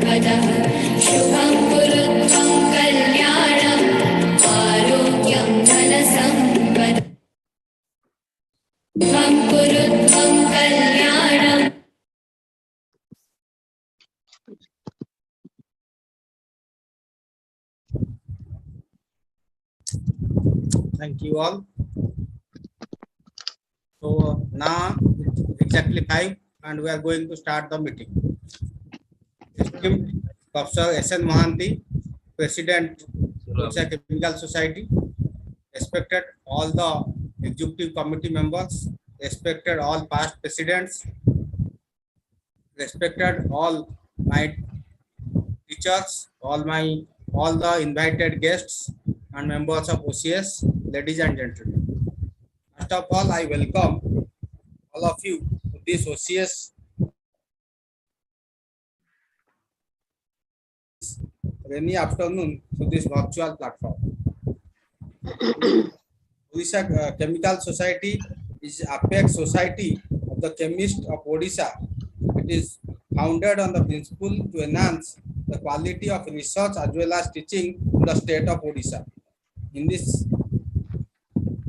शुभं कुरुत्वं कल्याणम् आरोग्यं धनसम्पदः शुभं कुरुत्वं कल्याणम्. Thank you all. So now it's exactly 5 and we are going to start the meeting. Esteemed Professor S.N. Mohanty, President, Odisha Chemical Society, respected all the executive committee members, respected all past presidents, respected all my teachers, all the invited guests and members of OCS, ladies and gentlemen. First of all, I welcome all of you to this OCS rainy afternoon to this virtual platform. Odisha Chemical Society is apex society of the chemists of Odisha. It is founded on the principle to enhance the quality of research as well as teaching in the state of Odisha. In this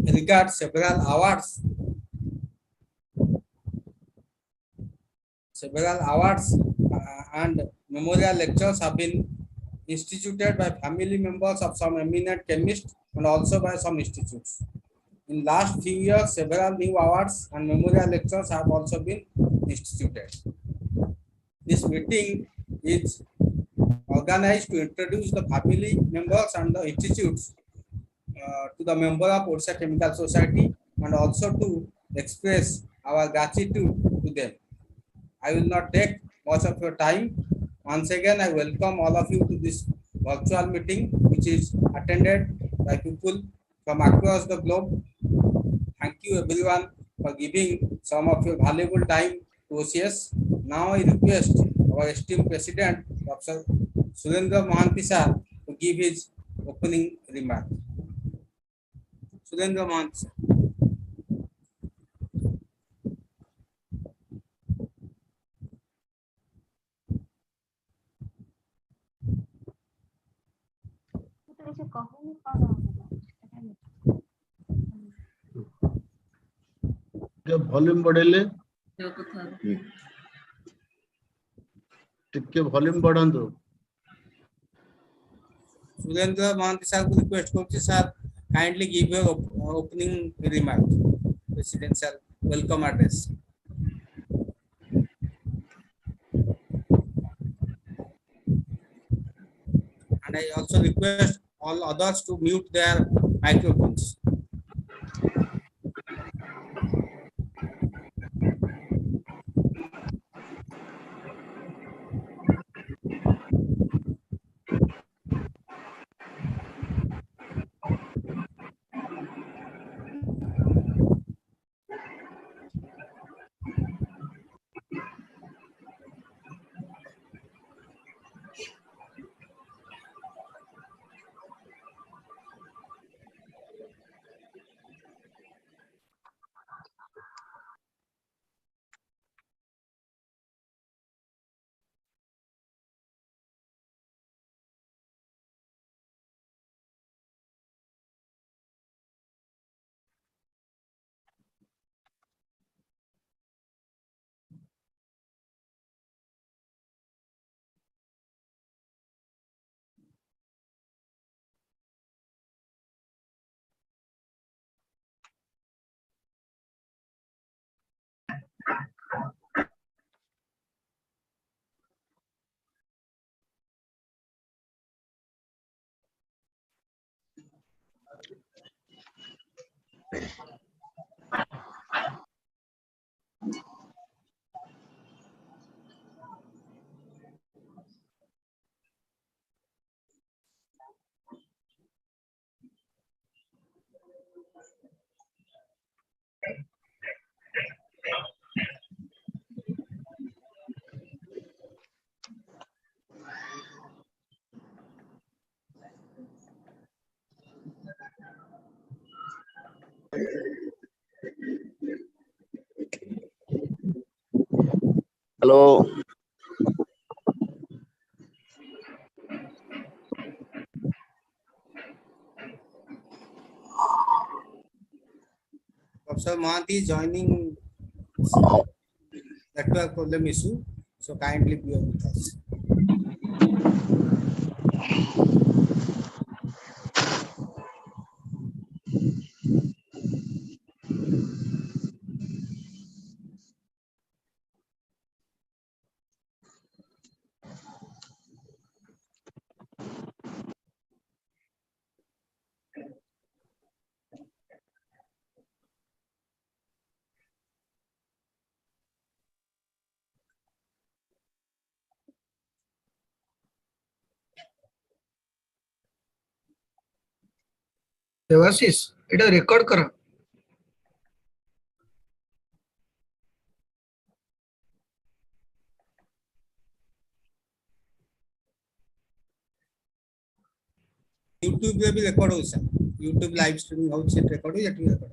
regard, several awards and memorial lectures have been instituted by family members of some eminent chemists and also by some institutes. In last few years, several new awards and memorial lectures have also been instituted. This meeting is organized to introduce the family members and the institutes to the member of Odisha Chemical Society and also to express our gratitude to them. I will not take much of your time. Once again, I welcome all of you to this virtual meeting, which is attended by people from across the globe. Thank you everyone for giving some of your valuable time to OCS. Now I request our esteemed President, Professor Surendra Mohanty sir, to give his opening remark. Surendra Mohanty sir. Volume बढ़ेले टिके volume बढ़ांदो. Surendra Mohanty sir को request करते sir, kindly give your opening remark, presidential welcome address. And I also request all others to mute their microphones. Hello Kaushal Mahanti is joining network problem issue. So kindly be with us. Debashish ଏଇଟା record କର। YouTube रे भी record हो sir. YouTube live streaming हो से record हो या ठीक record।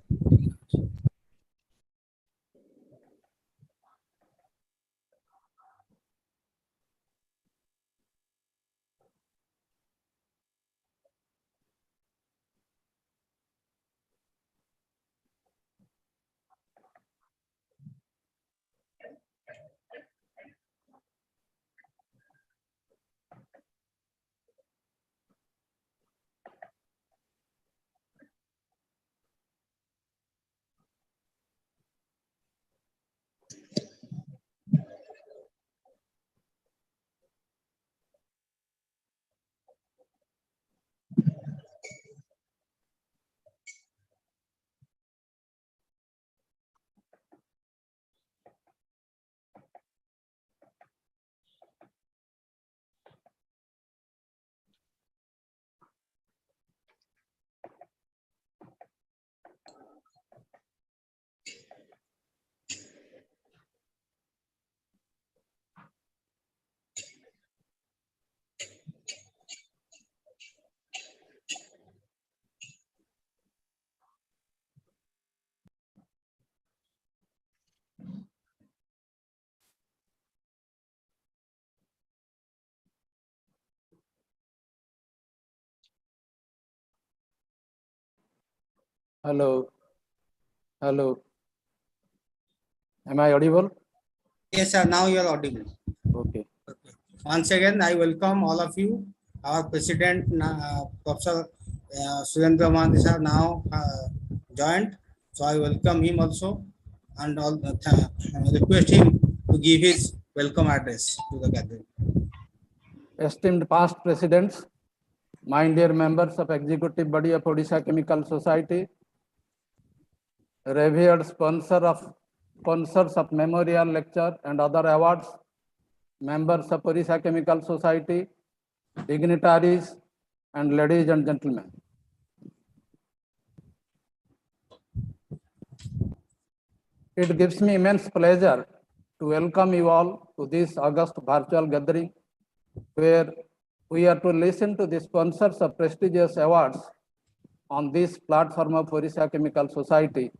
Hello. Hello. Am I audible? Yes sir, now you are audible. Okay. Once again, I welcome all of you. Our President, Professor Surendra Mahanti sir now joined. So I welcome him also and all request him to give his welcome address to the gathering. Esteemed past presidents, my dear members of executive body of Odisha Chemical Society, revered sponsors of memorial lecture and other awards, members of Odisha Chemical Society, dignitaries, and ladies and gentlemen. It gives me immense pleasure to welcome you all to this August virtual gathering, where we are to listen to the sponsors of prestigious awards on this platform of Odisha Chemical Society,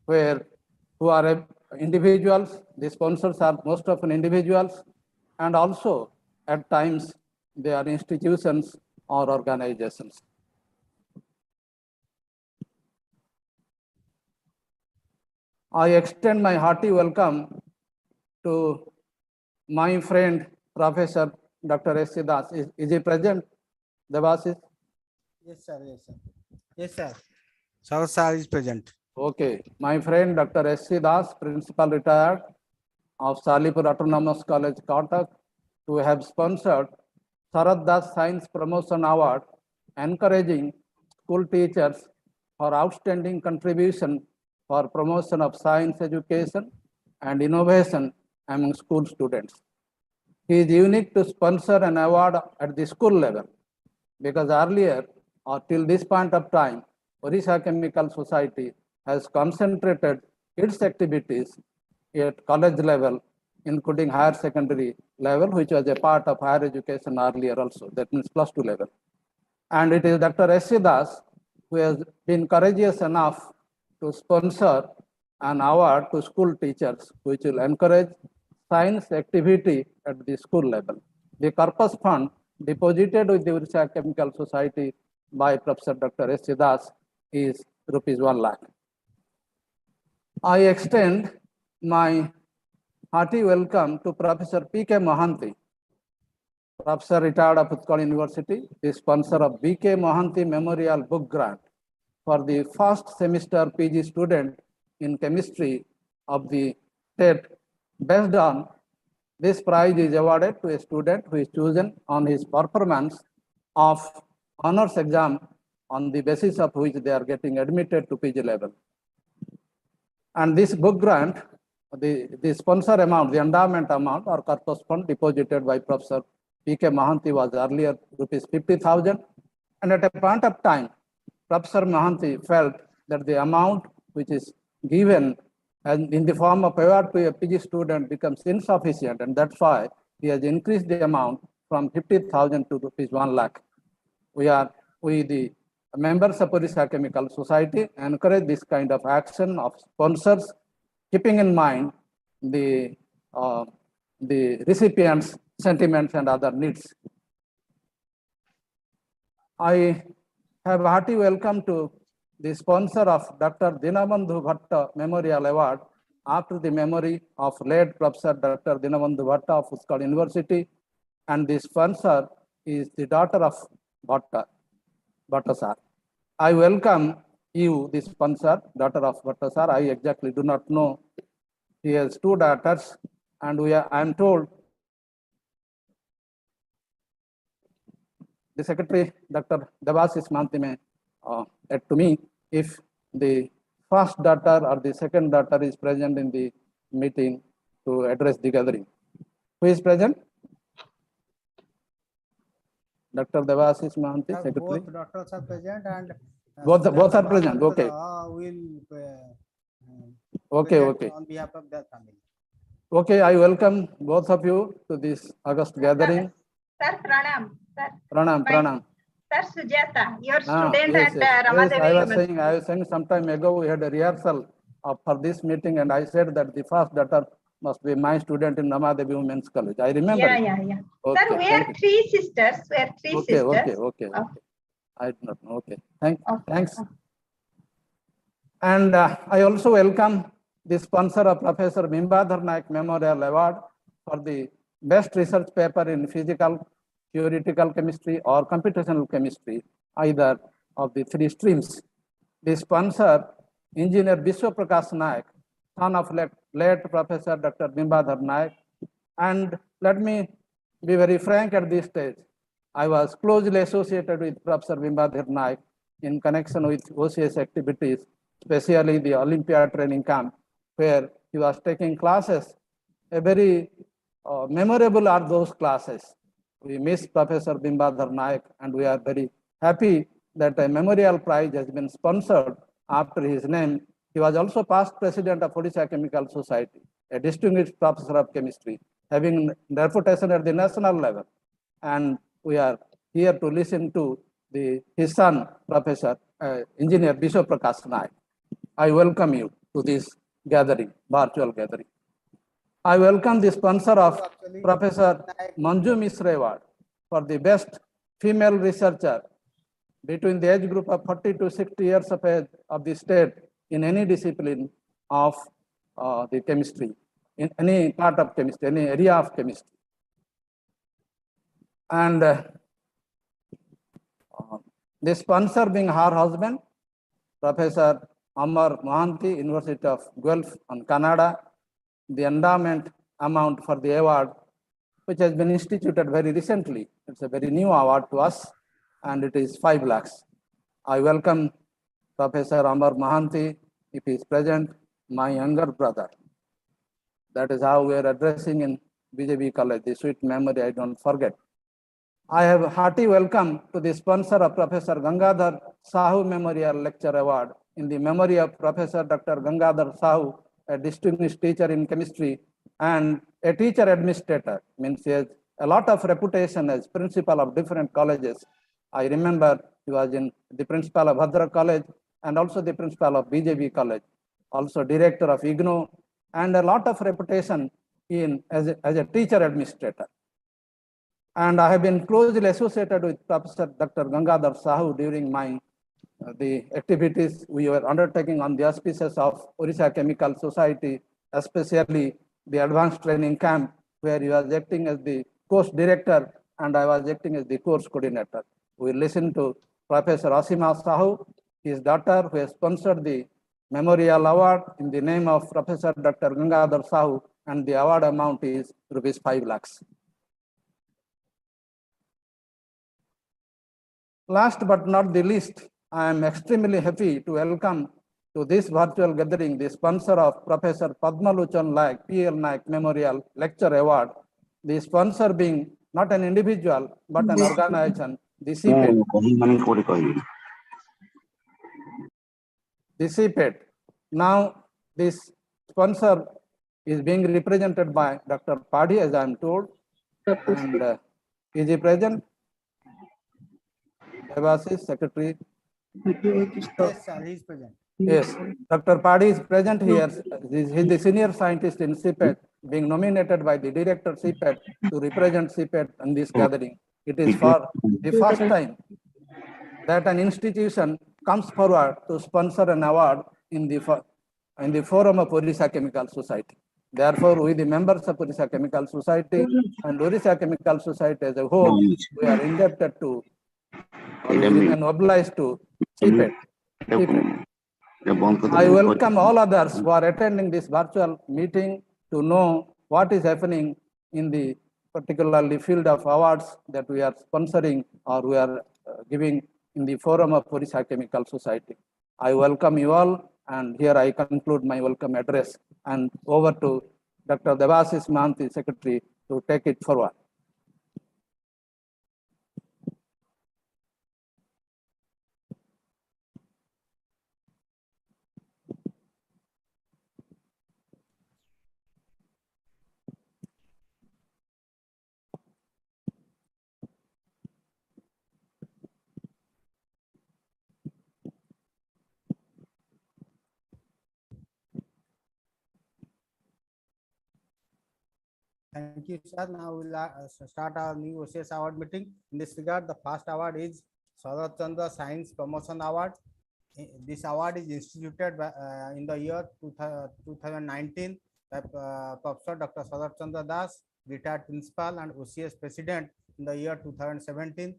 who are individuals. The sponsors are most often individuals, and also at times they are institutions or organizations. I extend my hearty welcome to my friend Professor Dr. S. Das. Is he present? Devasis? Yes sir, yes sir. Yes sir. Sir, sir is present. Okay. My friend Dr. S. Das, Principal Retired of Salipur Autonomous College, Cuttack, who have sponsored Sharad Das Science Promotion Award, encouraging school teachers for outstanding contribution for promotion of science education and innovation among school students. He is unique to sponsor an award at the school level, because earlier or till this point of time, Odisha Chemical Society has concentrated its activities at college level, including higher secondary level, which was a part of higher education earlier also, that means +2 level. And it is Dr. S. Das who has been courageous enough to sponsor an award to school teachers, which will encourage science activity at the school level. The corpus fund deposited with the Odisha Chemical Society by Professor Dr. S. Das is rupees 1 lakh. I extend my hearty welcome to Professor P.K. Mohanty, Professor retired of Utkal University, the sponsor of B.K. Mohanty Memorial Book Grant for the first semester PG student in chemistry of the state. Based on this prize is awarded to a student who is chosen on his performance of honors exam on the basis of which they are getting admitted to PG level. And this book grant, the sponsor amount, the endowment amount or corpus fund deposited by Professor P.K. Mohanty was earlier rupees 50,000. And at a point of time, Professor Mohanty felt that the amount which is given and in the form of award to a PG student becomes insufficient. And that's why he has increased the amount from 50,000 to rupees 1 lakh. We the members of Odisha Chemical Society encourage this kind of action of sponsors, keeping in mind the recipient's sentiments and other needs. I have a hearty welcome to the sponsor of Dr. Dinabandhu Bhatta Memorial Award after the memory of late Professor Dr. Dinabandhu Bhatta of Utkal University, and the sponsor is the daughter of Bhatta sir. I welcome you, the sponsor, daughter of Bhatta sir. I exactly do not know. He has 2 daughters, and I am told the secretary, Dr. Devasis Mantime, to me if the first daughter or the second daughter is present in the meeting to address the gathering. Who is present? Dr. Devasis Mahanti, secretary. Both doctors are present and Both are present. Okay. Okay. Okay. On behalf of their family. Okay. I welcome both of you to this August gathering. Sir, pranam. Sir, Pranam. Sir Sujata, your student Yes. at Ramadevi. I was saying some time ago we had a rehearsal for this meeting, and I said that the first daughter must be my student in Ramadevi Women's College. I remember. Yeah. Okay, sir, we are 3 sisters. Okay. I do not know. Okay. Thanks. And I also welcome the sponsor of Professor Bimbadhar Naik Memorial Award for the best research paper in physical, theoretical chemistry or computational chemistry, either of the 3 streams. The sponsor, Engineer Biswa Prakash Naik, son of late Professor Dr. Bimbadhar Naik. And let me be very frank at this stage. I was closely associated with Professor Bimbadhar Naik in connection with OCS activities, especially the Olympiad training camp, where he was taking classes. A very memorable are those classes. We miss Professor Bimbadhar Naik, and we are very happy that a memorial prize has been sponsored after his name. He was also past president of Odisha Chemical Society, a distinguished professor of chemistry, having reputation at the national level. And we are here to listen to his son, Professor Engineer Biswa Prakash Naik. I welcome you to this gathering, virtual gathering. I welcome the sponsor of Professor Manju Misra Award for the best female researcher between the age group of 40 to 60 years of age of the state in any discipline of the chemistry, in any part of chemistry, any area of chemistry. And the sponsor being her husband, Professor Amar Mohanty, University of Guelph on Canada. The endowment amount for the award, which has been instituted very recently. It's a very new award to us, and it is 5 lakhs. I welcome Professor Amar Mohanty, if he is present, my younger brother. That is how we are addressing in BJB College, the sweet memory I don't forget. I have a hearty welcome to the sponsor of Professor Gangadhar Sahu Memorial Lecture Award in the memory of Professor Dr. Gangadhar Sahu, a distinguished teacher in chemistry and a teacher administrator, means he has a lot of reputation as principal of different colleges. I remember he was in the principal of Bhadra College and also the principal of BJB College, also director of IGNO, and a lot of reputation as a teacher administrator. And I have been closely associated with Professor Dr. Gangadhar Sahu during my the activities we were undertaking on the auspices of Orissa Chemical Society, especially the advanced training camp, where he was acting as the course director and I was acting as the course coordinator. We listened to Professor Asima Sahu, his daughter, who has sponsored the Memorial Award in the name of Professor Dr. Gangadhar Sahu, and the award amount is rupees 5 lakhs. Last but not the least, I am extremely happy to welcome to this virtual gathering the sponsor of Professor Padmalochan P.L. Naik Memorial Lecture Award, the sponsor being not an individual but an organization, the CPET. The CPET. Now, this sponsor is being represented by Dr. Padhi, as I am told, and is he present? Devasis, Secretary. Yes, sir, he is present. Yes, Dr. Padhi is present here. He is the senior scientist in CPET, being nominated by the director CPET to represent CPET in this gathering. It is for the first time that an institution comes forward to sponsor an award in the forum of Orissa Chemical Society. Therefore, we, the members of Orissa Chemical Society and Orissa Chemical Society as a whole, we are indebted to, or we remain obliged to CPET. I welcome all others who are attending this virtual meeting to know what is happening in the particularly field of awards that we are sponsoring or we are giving in the forum of Orissa Chemical Society. I welcome you all, and here I conclude my welcome address, and over to Dr. Devasis Mahanti, Secretary, to take it forward. Thank you, sir. Now we'll start our new OCS award meeting. In this regard, the first award is Sarat Chandra Science Promotion Award. This award is instituted by, in the year 2019 by Professor Dr. Sarat Chandra Das, retired principal and OCS president in the year 2017.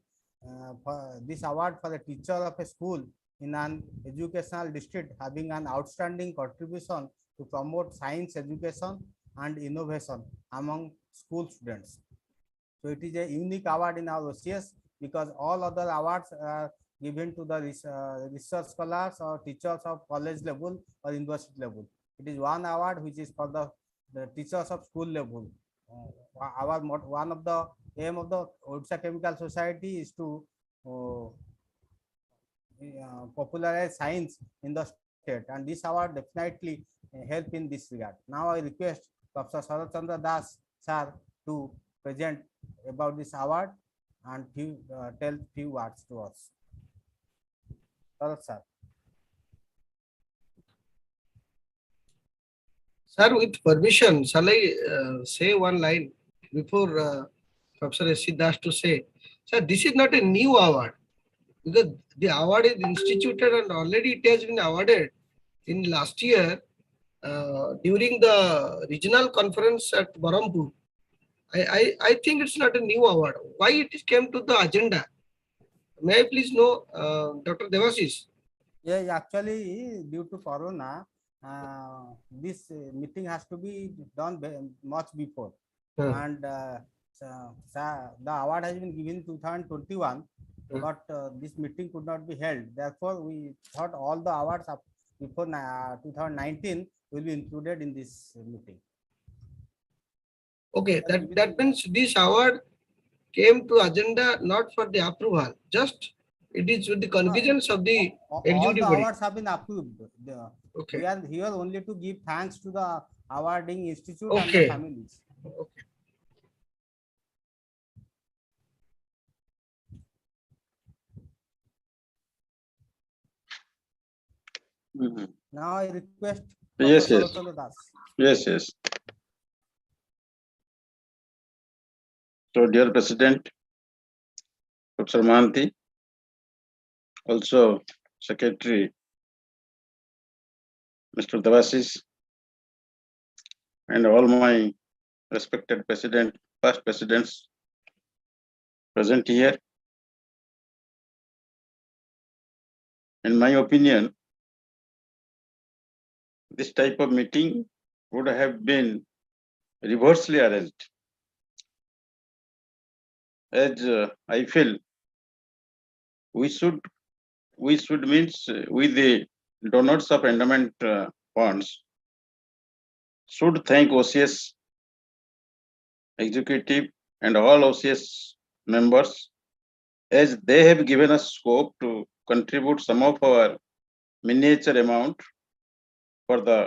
This award for a teacher of a school in an educational district having an outstanding contribution to promote science education and innovation among school students. So it is a unique award in our OCS because all other awards are given to the research scholars or teachers of college level or university level. It is one award which is for the teachers of school level. One of the aim of the Orissa Chemical Society is to popularize science in the state, and this award definitely help in this regard. Now I request Professor Sarat Chandra Das sir to present about this award and tell few words to us. Sarat sir. Sir, with permission, shall I say one line before Professor S.C. Das to say? Sir, this is not a new award because the award is instituted and already it has been awarded in last year during the regional conference at Barampur. I think it's not a new award. Why it is came to the agenda? May I please know, Dr. Devasis? Yeah, actually, due to Corona, this meeting has to be done much before, and the award has been given in 2021, but this meeting could not be held. Therefore, we thought all the awards before 2019 will be included in this meeting. Okay, that means this award came to agenda not for the approval, just it is with the convergence of the executive all the body. awards have been approved. Okay. We are here only to give thanks to the awarding institute Okay. and the families. Okay. Now I request Yes, Professor yes. Sarat Das. Yes. So, dear President, Professor Mahanti, also Secretary, Mr. Devasis, and all my respected past presidents present here. In my opinion, this type of meeting would have been reversely arranged. As I feel, we should means with the donors of endowment funds should thank OCS executive and all OCS members as they have given us scope to contribute some of our miniature amount for the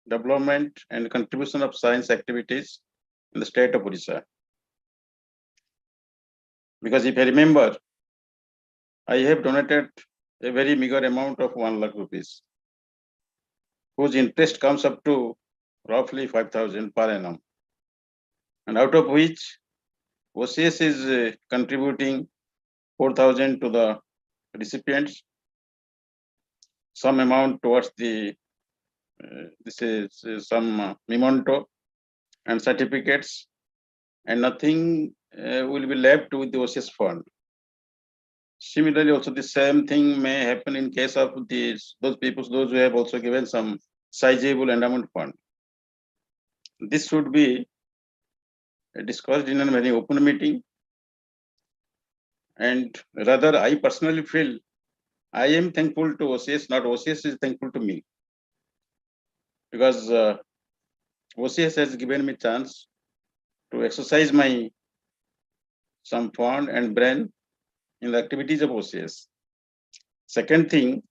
development and contribution of science activities in the state of Odisha. Because if I remember, I have donated a very meager amount of 1 lakh rupees, whose interest comes up to roughly 5,000 per annum, and out of which OCS is contributing 4,000 to the recipients, some amount towards the this is some memento and certificates, and nothing will be left with the OCS fund. Similarly, also the same thing may happen in case of those who have also given some sizable endowment fund. This should be discussed in a very open meeting, and rather I personally feel I am thankful to OCS, not OCS is thankful to me, because OCS has given me chance to exercise my some fund and brain in the activities of OCS. Second thing,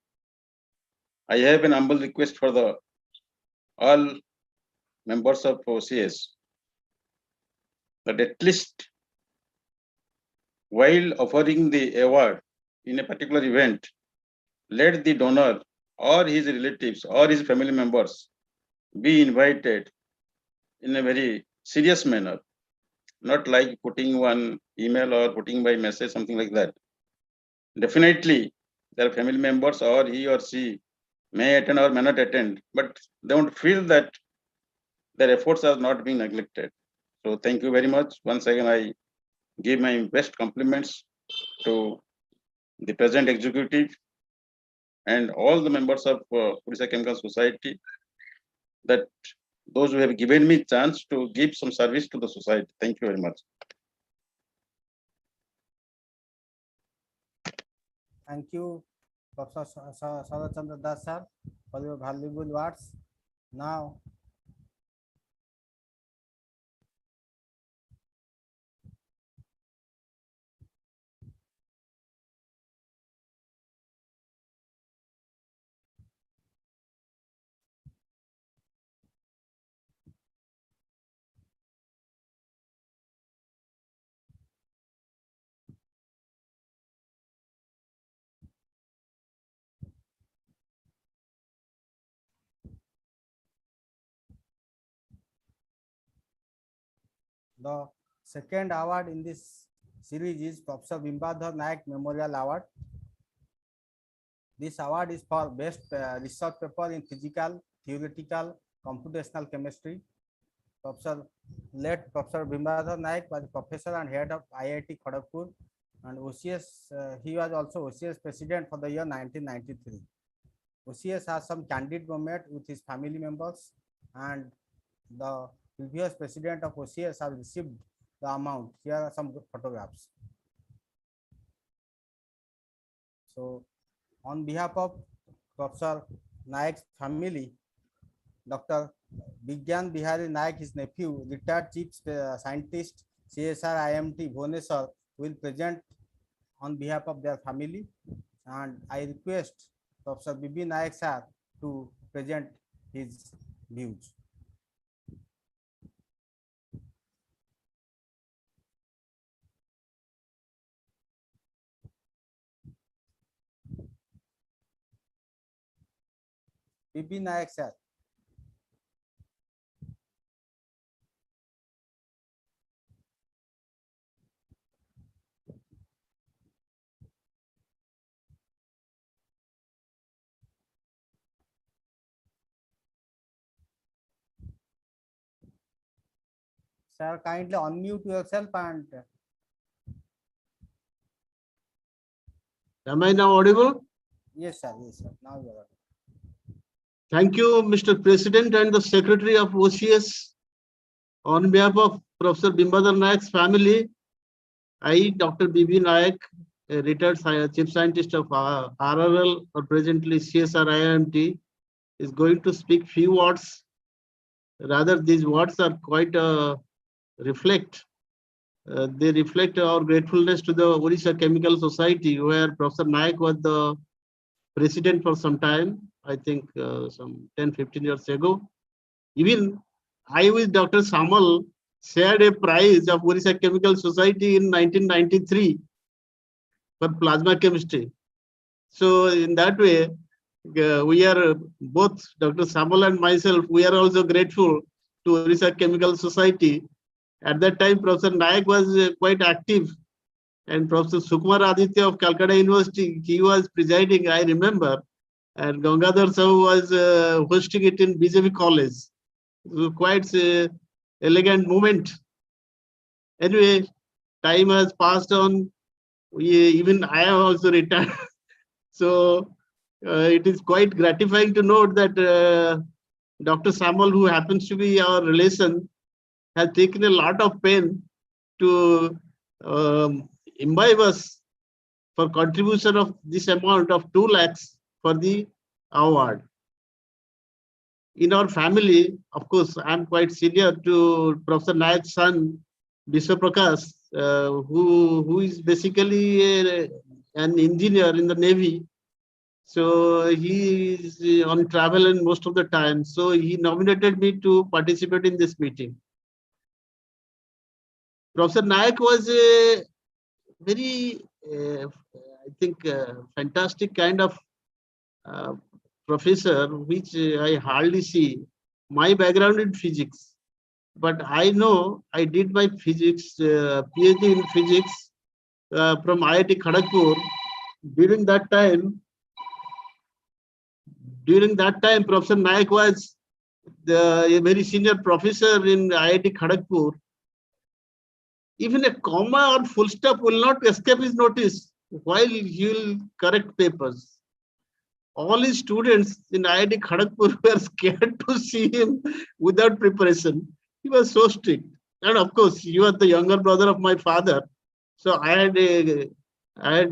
I have an humble request for the all members of OCS that at least while offering the award in a particular event, let the donor or his relatives or his family members be invited in a very serious manner, not like putting one email or putting by message, something like that. Definitely, their family members or he or she may attend or may not attend, but they don't feel that their efforts are not being neglected. So thank you very much. Once again, I give my best compliments to the present executive and all the members of Odisha Chemical Society, that those who have given me chance to give some service to the society. Thank you very much. Thank you, Professor Sarath Chandra Das sir, for your valuable words. Now, the second award in this series is Professor Bimbadhar Naik Memorial Award. This award is for best research paper in physical, theoretical, computational chemistry. Professor Bimbadhar Naik was professor and head of IIT Kharagpur, and OCS, he was also OCS president for the year 1993. OCS has some candid moment with his family members, and the previous president of OCS has received the amount. Here are some photographs. So, on behalf of Professor Naik's family, Dr. Vigyan Bihari Naik, his nephew, retired chief scientist, CSR IMT Bhubaneswar, will present on behalf of their family, and I request Professor BB Naik sir to present his views. BB Naik sir. Sir, kindly unmute yourself and Am I now audible? yes, sir. Yes, sir. Now you are. Thank you, Mr. President and the Secretary of OCS. On behalf of Professor Bimbadar Naik's family, I, Dr. B.B. Naik, a retired Chief Scientist of RRL, or presently CSR IIMT, is going to speak few words. Rather, these words are quite they reflect our gratefulness to the Odisha Chemical Society, where Professor Naik was the president for some time, I think some 10-15 years ago. Even I with Dr. Samal shared a prize of Odisha Chemical Society in 1993 for plasma chemistry. So in that way, we are both, Dr. Samal and myself, we are also grateful to Odisha Chemical Society. At that time, Professor Naik was quite active, and Professor Sukumar Aditya of Calcutta University, he was presiding, I remember, and Gangadhar Sahu was hosting it in BJP College. Quite elegant moment. Anyway, time has passed on. Even I have also retired. So it is quite gratifying to note that Dr. Samal, who happens to be our relation, has taken a lot of pain to imbibe us for contribution of this amount of 2 lakhs for the award. In our family, of course, I'm quite senior to Professor Naik's son, Biswa Prakash, who is basically an engineer in the Navy. So he is on travel in most of the time. So he nominated me to participate in this meeting. Professor Naik was a very, I think, fantastic kind of professor, which I hardly see. My background in physics, but I know I did my physics, PhD in physics from IIT Kharagpur. During that time, Professor Naik was a very senior professor in IIT Kharagpur. Even a comma or full stop will not escape his notice while he will correct papers. All his students in IIT Kharagpur were scared to see him without preparation. He was so strict. And of course, you are the younger brother of my father. So I had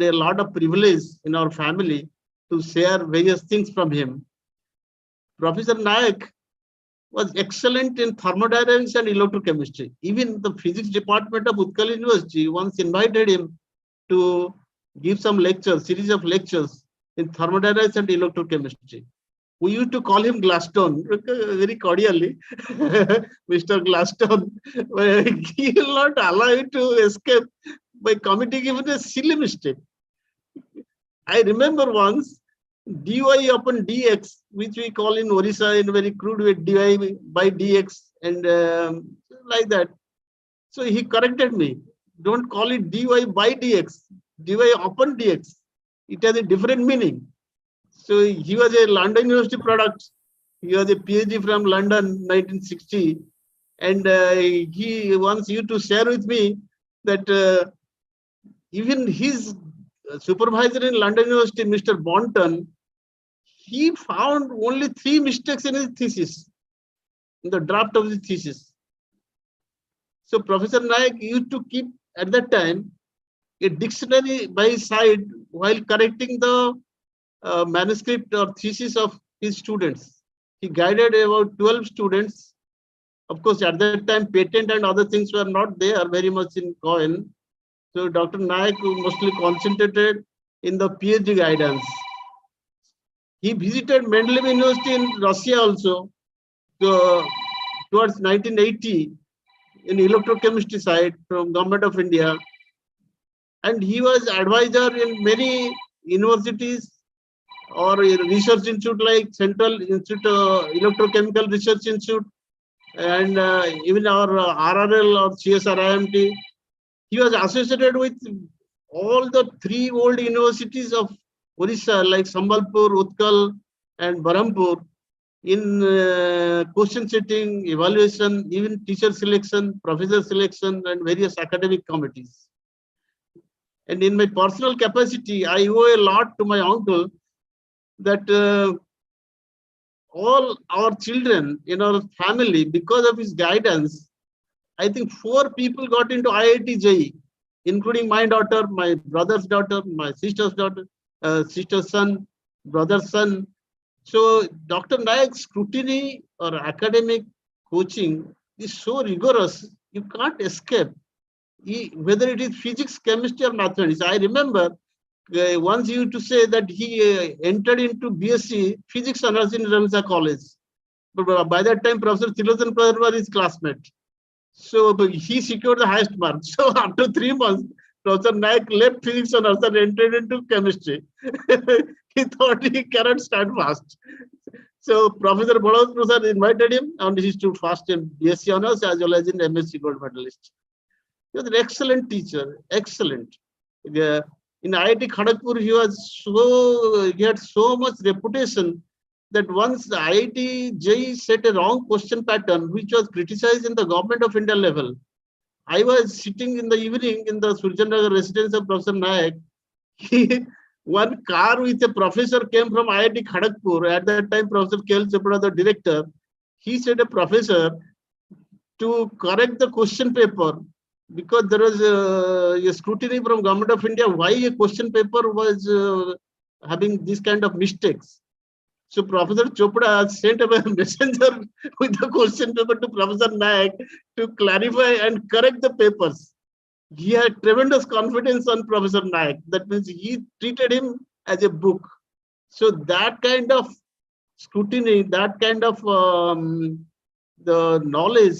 a lot of privilege in our family to share various things from him. Professor Naik was excellent in thermodynamics and electrochemistry. Even the physics department of Utkal University once invited him to give some lectures, series of lectures in thermodynamics and electrochemistry. We used to call him Glaston very cordially, Mr. Glaston. He will not allow you to escape by committing even a silly mistake. I remember once dy upon dx, which we call in Orissa in a very crude way, dy by dx, and like that. So he corrected me. Don't call it dy by dx, dy upon dx. It has a different meaning. So he was a London University product. He was a PhD from London, 1960. And he wants you to share with me that even his supervisor in London University, Mr. Bonton, he found only 3 mistakes in his thesis, in the draft of the thesis. So Professor Naik used to keep at that time a dictionary by his side while correcting the manuscript or thesis of his students. He guided about 12 students. Of course, at that time, patent and other things were not there very much in coin. So Dr. Naik mostly concentrated in the PhD guidance. He visited Mendeleev University in Russia also towards 1980 in electrochemistry side from Government of India. And he was advisor in many universities or research institute like Central Institute Electrochemical Research Institute and even our RRL or CSR IIMT. He was associated with all the 3 old universities of Orissa like Sambalpur, Utkal and Berhampur. in question setting, evaluation, even teacher selection, professor selection, and various academic committees. And in my personal capacity, I owe a lot to my uncle that all our children in our family, because of his guidance, I think 4 people got into IIT JEE, including my daughter, my brother's daughter, my sister's daughter, sister's son, brother's son. So Dr. Naik's scrutiny or academic coaching is so rigorous, you can't escape. Whether it is physics, chemistry, or mathematics. I remember once he used to say that he entered into BSc physics honors in Ramsa College. But by that time, Professor Thilosan Pradhan was his classmate. So he secured the highest mark. So after 3 months, Professor Naik left physics honors and entered into chemistry. He thought he cannot stand fast. So Professor Balav Prasad invited him and he stood fast in BSc honors as well as in MSc gold medalist. He was an excellent teacher, excellent. In IIT Kharagpur, he had so much reputation that once the IIT JEE set a wrong question pattern, which was criticized in the government of India level. I was sitting in the evening in the Surjanagar residence of Professor Naik. One car with a professor came from IIT Kharagpur. At that time, Professor K.L. Chopra, the director, he said a professor to correct the question paper because there was a scrutiny from Government of India why a question paper was having this kind of mistakes. So Professor Chopra sent a messenger with the question paper to Professor Naik to clarify and correct the papers. He had tremendous confidence on Professor Naik. That means he treated him as a book. So that kind of scrutiny, that kind of the knowledge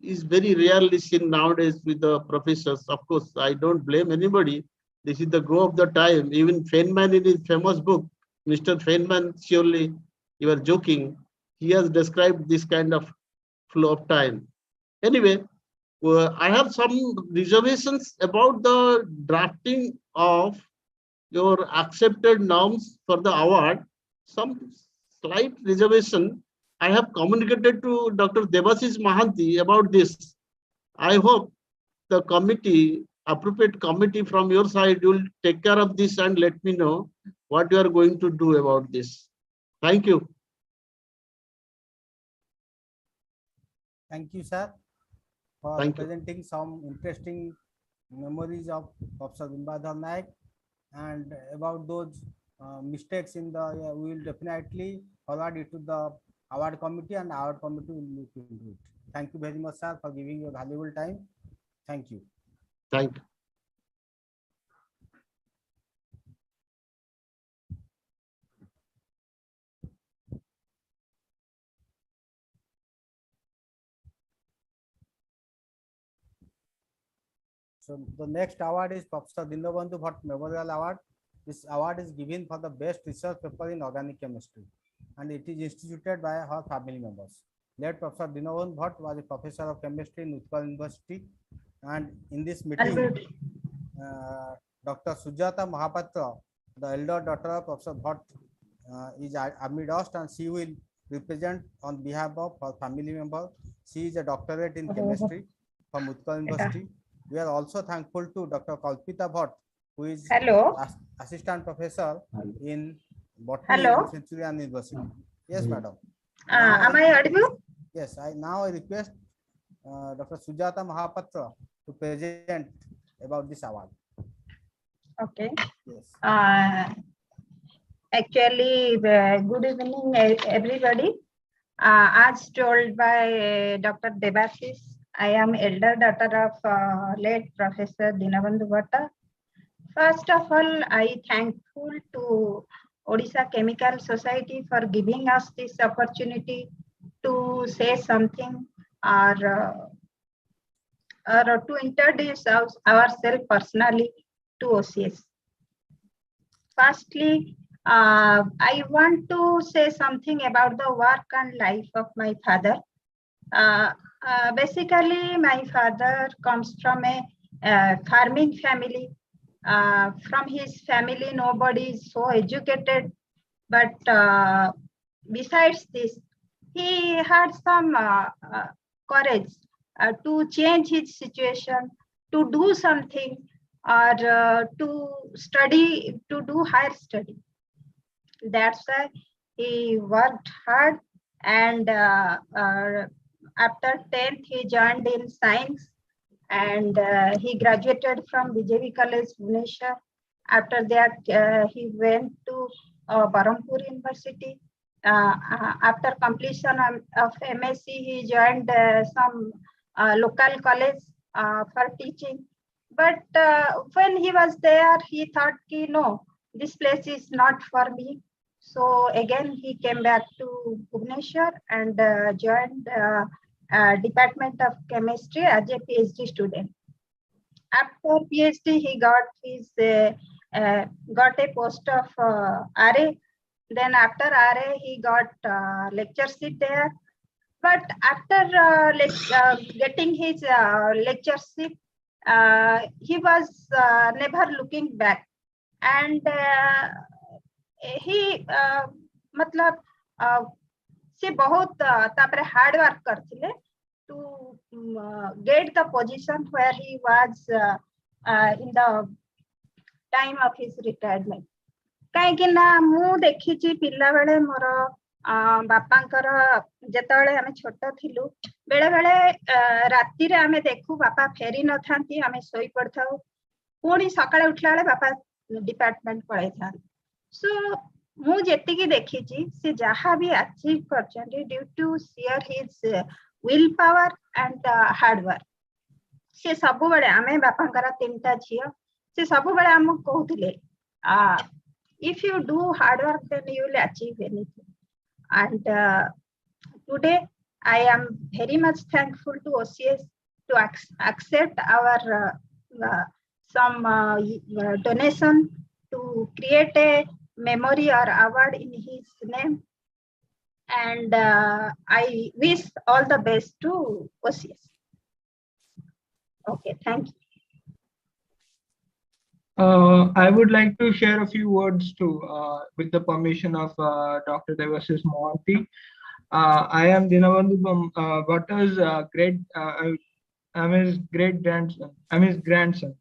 is very rarely seen nowadays with the professors. Of course, I don't blame anybody. This is the go of the time. Even Feynman in his famous book, Mr. Feynman, surely you are joking. He has described this kind of flow of time. Anyway, I have some reservations about the drafting of your accepted norms for the award. Some slight reservation. I have communicated to Dr. Devasis Mahanti about this. I hope the committee, appropriate committee from your side, will take care of this and let me know what you are going to do about this. Thank you. Thank you, sir, for presenting some interesting memories of Professor Bimbadhar Naik, and about those mistakes in the, we will definitely forward it to the award committee and our committee will look into it. Thank you very much, sir, for giving your valuable time. Thank you. Thank you. So the next award is Professor Dinabandhu Bhatt Memorial Award. This award is given for the best research paper in organic chemistry, and it is instituted by her family members. Late Professor Dinabandhu Bhatt was a professor of chemistry in Utkal University, and in this meeting, Dr. Sujata Mahapatra, the elder daughter of Professor Bhatt, is amid us, and she will represent on behalf of her family member. She is a doctorate in chemistry from Utkal University. We are also thankful to Dr. Kalpita Bhatt, who is assistant professor in botany in Centurion University. Yes, madam. Am I audible? Yes, I request Dr. Sujata Mahapatra to present about this award. Okay. Yes. Actually, good evening, everybody. As told by Dr. Devasis, I am elder daughter of late Professor Dinabandhu Bhatt. First of all, I thankful to Odisha Chemical Society for giving us this opportunity to say something or to introduce ourselves personally to OCS. Firstly, I want to say something about the work and life of my father. Basically, my father comes from a farming family. From his family, nobody is so educated. But besides this, he had some courage to change his situation, to do something, or to study, to do higher study. That's why he worked hard, and after 10th he joined in science, and he graduated from BJP College, Bhubaneswar. After that, he went to Barampur University. After completion of MSc, he joined some local college for teaching. But when he was there, he thought, no, this place is not for me. So again, he came back to Bhubaneswar and joined Department of Chemistry as a PhD student. After PhD, he got his got a post of RA. Then after RA, he got lectureship there. But after getting his lectureship, he was never looking back, and he मतलब से बहुत तापरे hard work करथिले to get the position where he was in the time of his retirement. କାହିଁକି ନା ମୁଁ ଦେଖିଛି ପିଲା ବେଳେ ମୋର ବାପାଙ୍କର ଯେତେବେଳେ ଆମେ ଛୋଟ ଥିଲୁ ବେଳେ ବେଳେ ରାତିରେ ଆମେ ଦେଖୁ ବାପା ଫେରି ନଥାନ୍ତି, ଆମେ ଶୋଇ ପଡିଥାଉ, ପୁଣି ସକାଳେ ଉଠିଲା ବେଳେ ବାପା ଡିପାର୍ଟମେଣ୍ଟ ପଳେଇଥାନ୍ତି। ସୋ ମୁଁ ଯେତିକି ଦେଖିଛି ସେ ଯାହା ବି ଆଚିଭ କରିଛନ୍ତି due to sheer his willpower and hard work. ସେ ସବୁବେଳେ ଆମେ ବାପାଙ୍କର 3ଟା ଝିଅ, ସେ ସବୁବେଳେ ଆମକୁ କହୁଥିଲେ if you do hard work then you will achieve anything. And today I am very much thankful to OCS to accept our some donation to create a memory or award in his name, and I wish all the best to OCS. Okay, thank you. I would like to share a few words too, with the permission of Dr. Devasis Mohanty. I am Dinabandhu Bhatta's I'm his great grandson. I'm his grandson.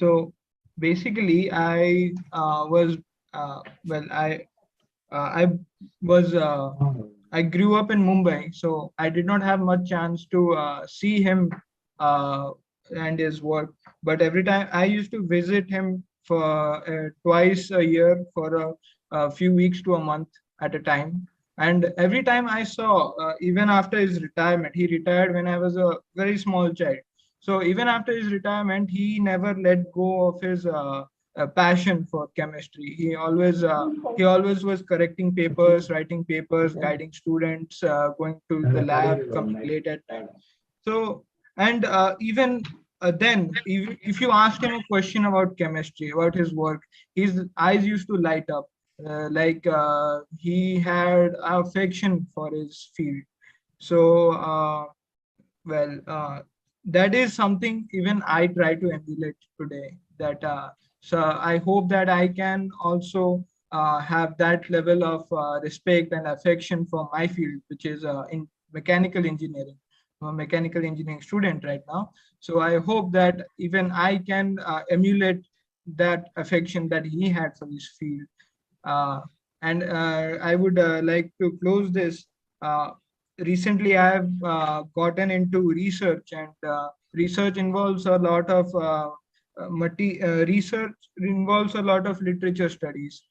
So basically, I was I grew up in Mumbai, so I did not have much chance to see him and his work. But every time I used to visit him for twice a year for a few weeks to a month at a time. And every time I saw, even after his retirement, he retired when I was a very small child. So even after his retirement, he never let go of his passion for chemistry. He always was correcting papers, writing papers, guiding students, going to the lab, coming late at night. So, and even then, if you ask him a question about chemistry, about his work, his eyes used to light up, like he had affection for his field. So, that is something even I try to emulate today. That so I hope that I can also have that level of respect and affection for my field, which is in mechanical engineering. I'm a mechanical engineering student right now. So I hope that even I can emulate that affection that he had for his field. And I would like to close this. Recently, I have gotten into research, and research involves a lot of research involves a lot of literature studies,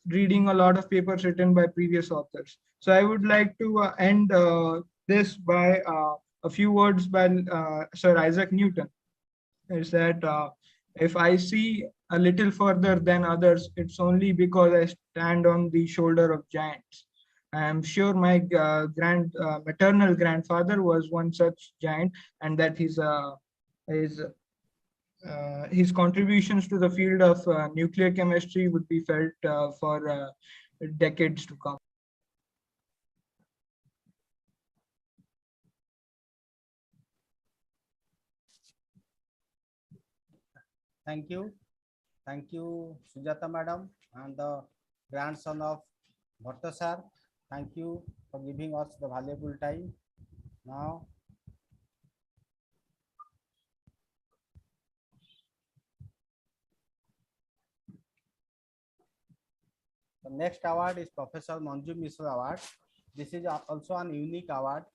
reading a lot of papers written by previous authors. So I would like to end this by a few words by Sir Isaac Newton. Is that if I see a little further than others, it's only because I stand on the shoulder of giants. I am sure my maternal grandfather was one such giant, and that his contributions to the field of nuclear chemistry would be felt for decades to come. Thank you. Thank you, Sujata Madam, and the grandson of Bhatta sir. Thank you, for giving us the valuable time. Now, the next award is Professor Manju Mishra Award. This is also an unique award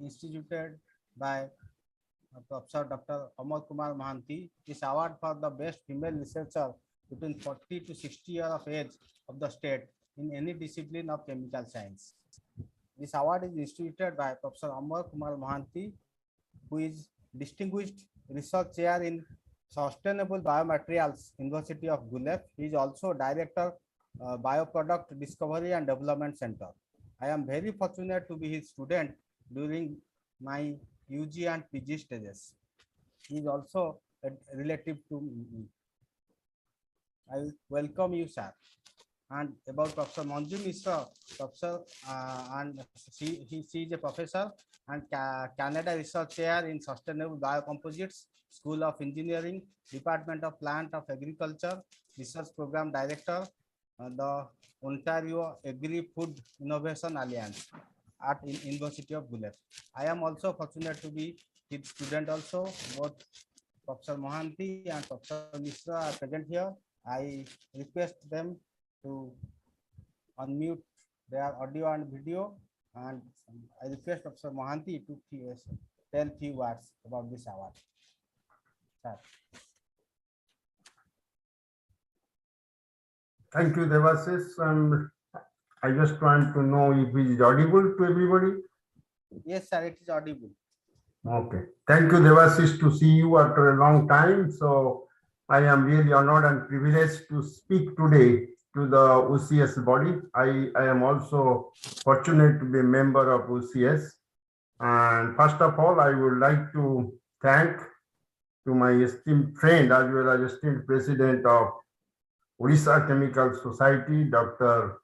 instituted by Professor Dr. Amar Kumar Mohanty. This award for the best female researcher between 40 to 60 years of age of the state in any discipline of chemical science. This award is instituted by Professor Amar Kumar Mohanty, who is Distinguished Research Chair in Sustainable Biomaterials, University of Guelph. He is also Director, Bioproduct Discovery and Development Center. I am very fortunate to be his student during my UG and PG stages. He is also a relative to me. I welcome you, sir. And about Professor Manju Mishra, Professor, and she is a professor and Canada Research Chair in Sustainable Biocomposites, School of Engineering, Department of Plant of Agriculture, Research Program Director, the Ontario Agri-Food Innovation Alliance at University of Guelph. I am also fortunate to be his student also. Both Professor Mohanty and Professor Mishra are present here. I request them to unmute their audio and video, and I request Professor Mohanty to tell few words about this award. Sir. Thank you, Devasis. And I just want to know if it is audible to everybody. Yes, sir, it is audible. Okay. Thank you, Devasis, to see you after a long time. So I am really honored and privileged to speak today to the OCS body. I am also fortunate to be a member of OCS. And first of all, I would like to thank to my esteemed friend as well as esteemed president of Odisha Chemical Society, Dr.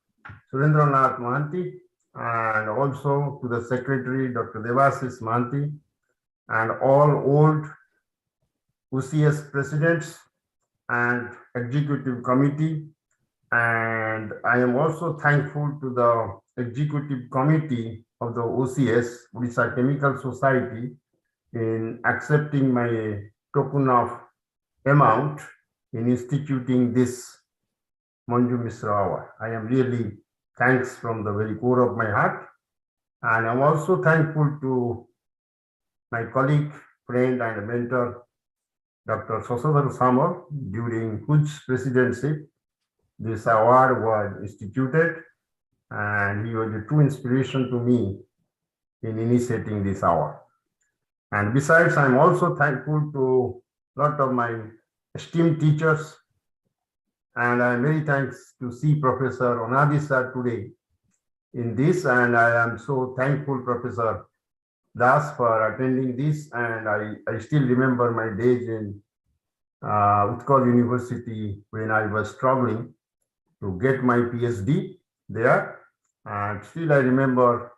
Surendranath Mohanty, and also to the secretary, Dr. Devasis Mohanty, and all old OCS presidents and executive committee. And I am also thankful to the executive committee of the OCS, Odisha Chemical Society, in accepting my token of amount in instituting this Manju Mishra Award. I am really thanks from the very core of my heart. And I'm also thankful to my colleague, friend, and mentor, Dr. Sasodhar Samar, during whose presidency this award was instituted. And he was a true inspiration to me in initiating this award. And besides, I'm also thankful to a lot of my esteemed teachers. And I'm very thanks to see Professor Onadi sir today in this. And I am so thankful, Professor Das, for attending this. And I still remember my days in Utkal University when I was struggling to get my PhD there. And still I remember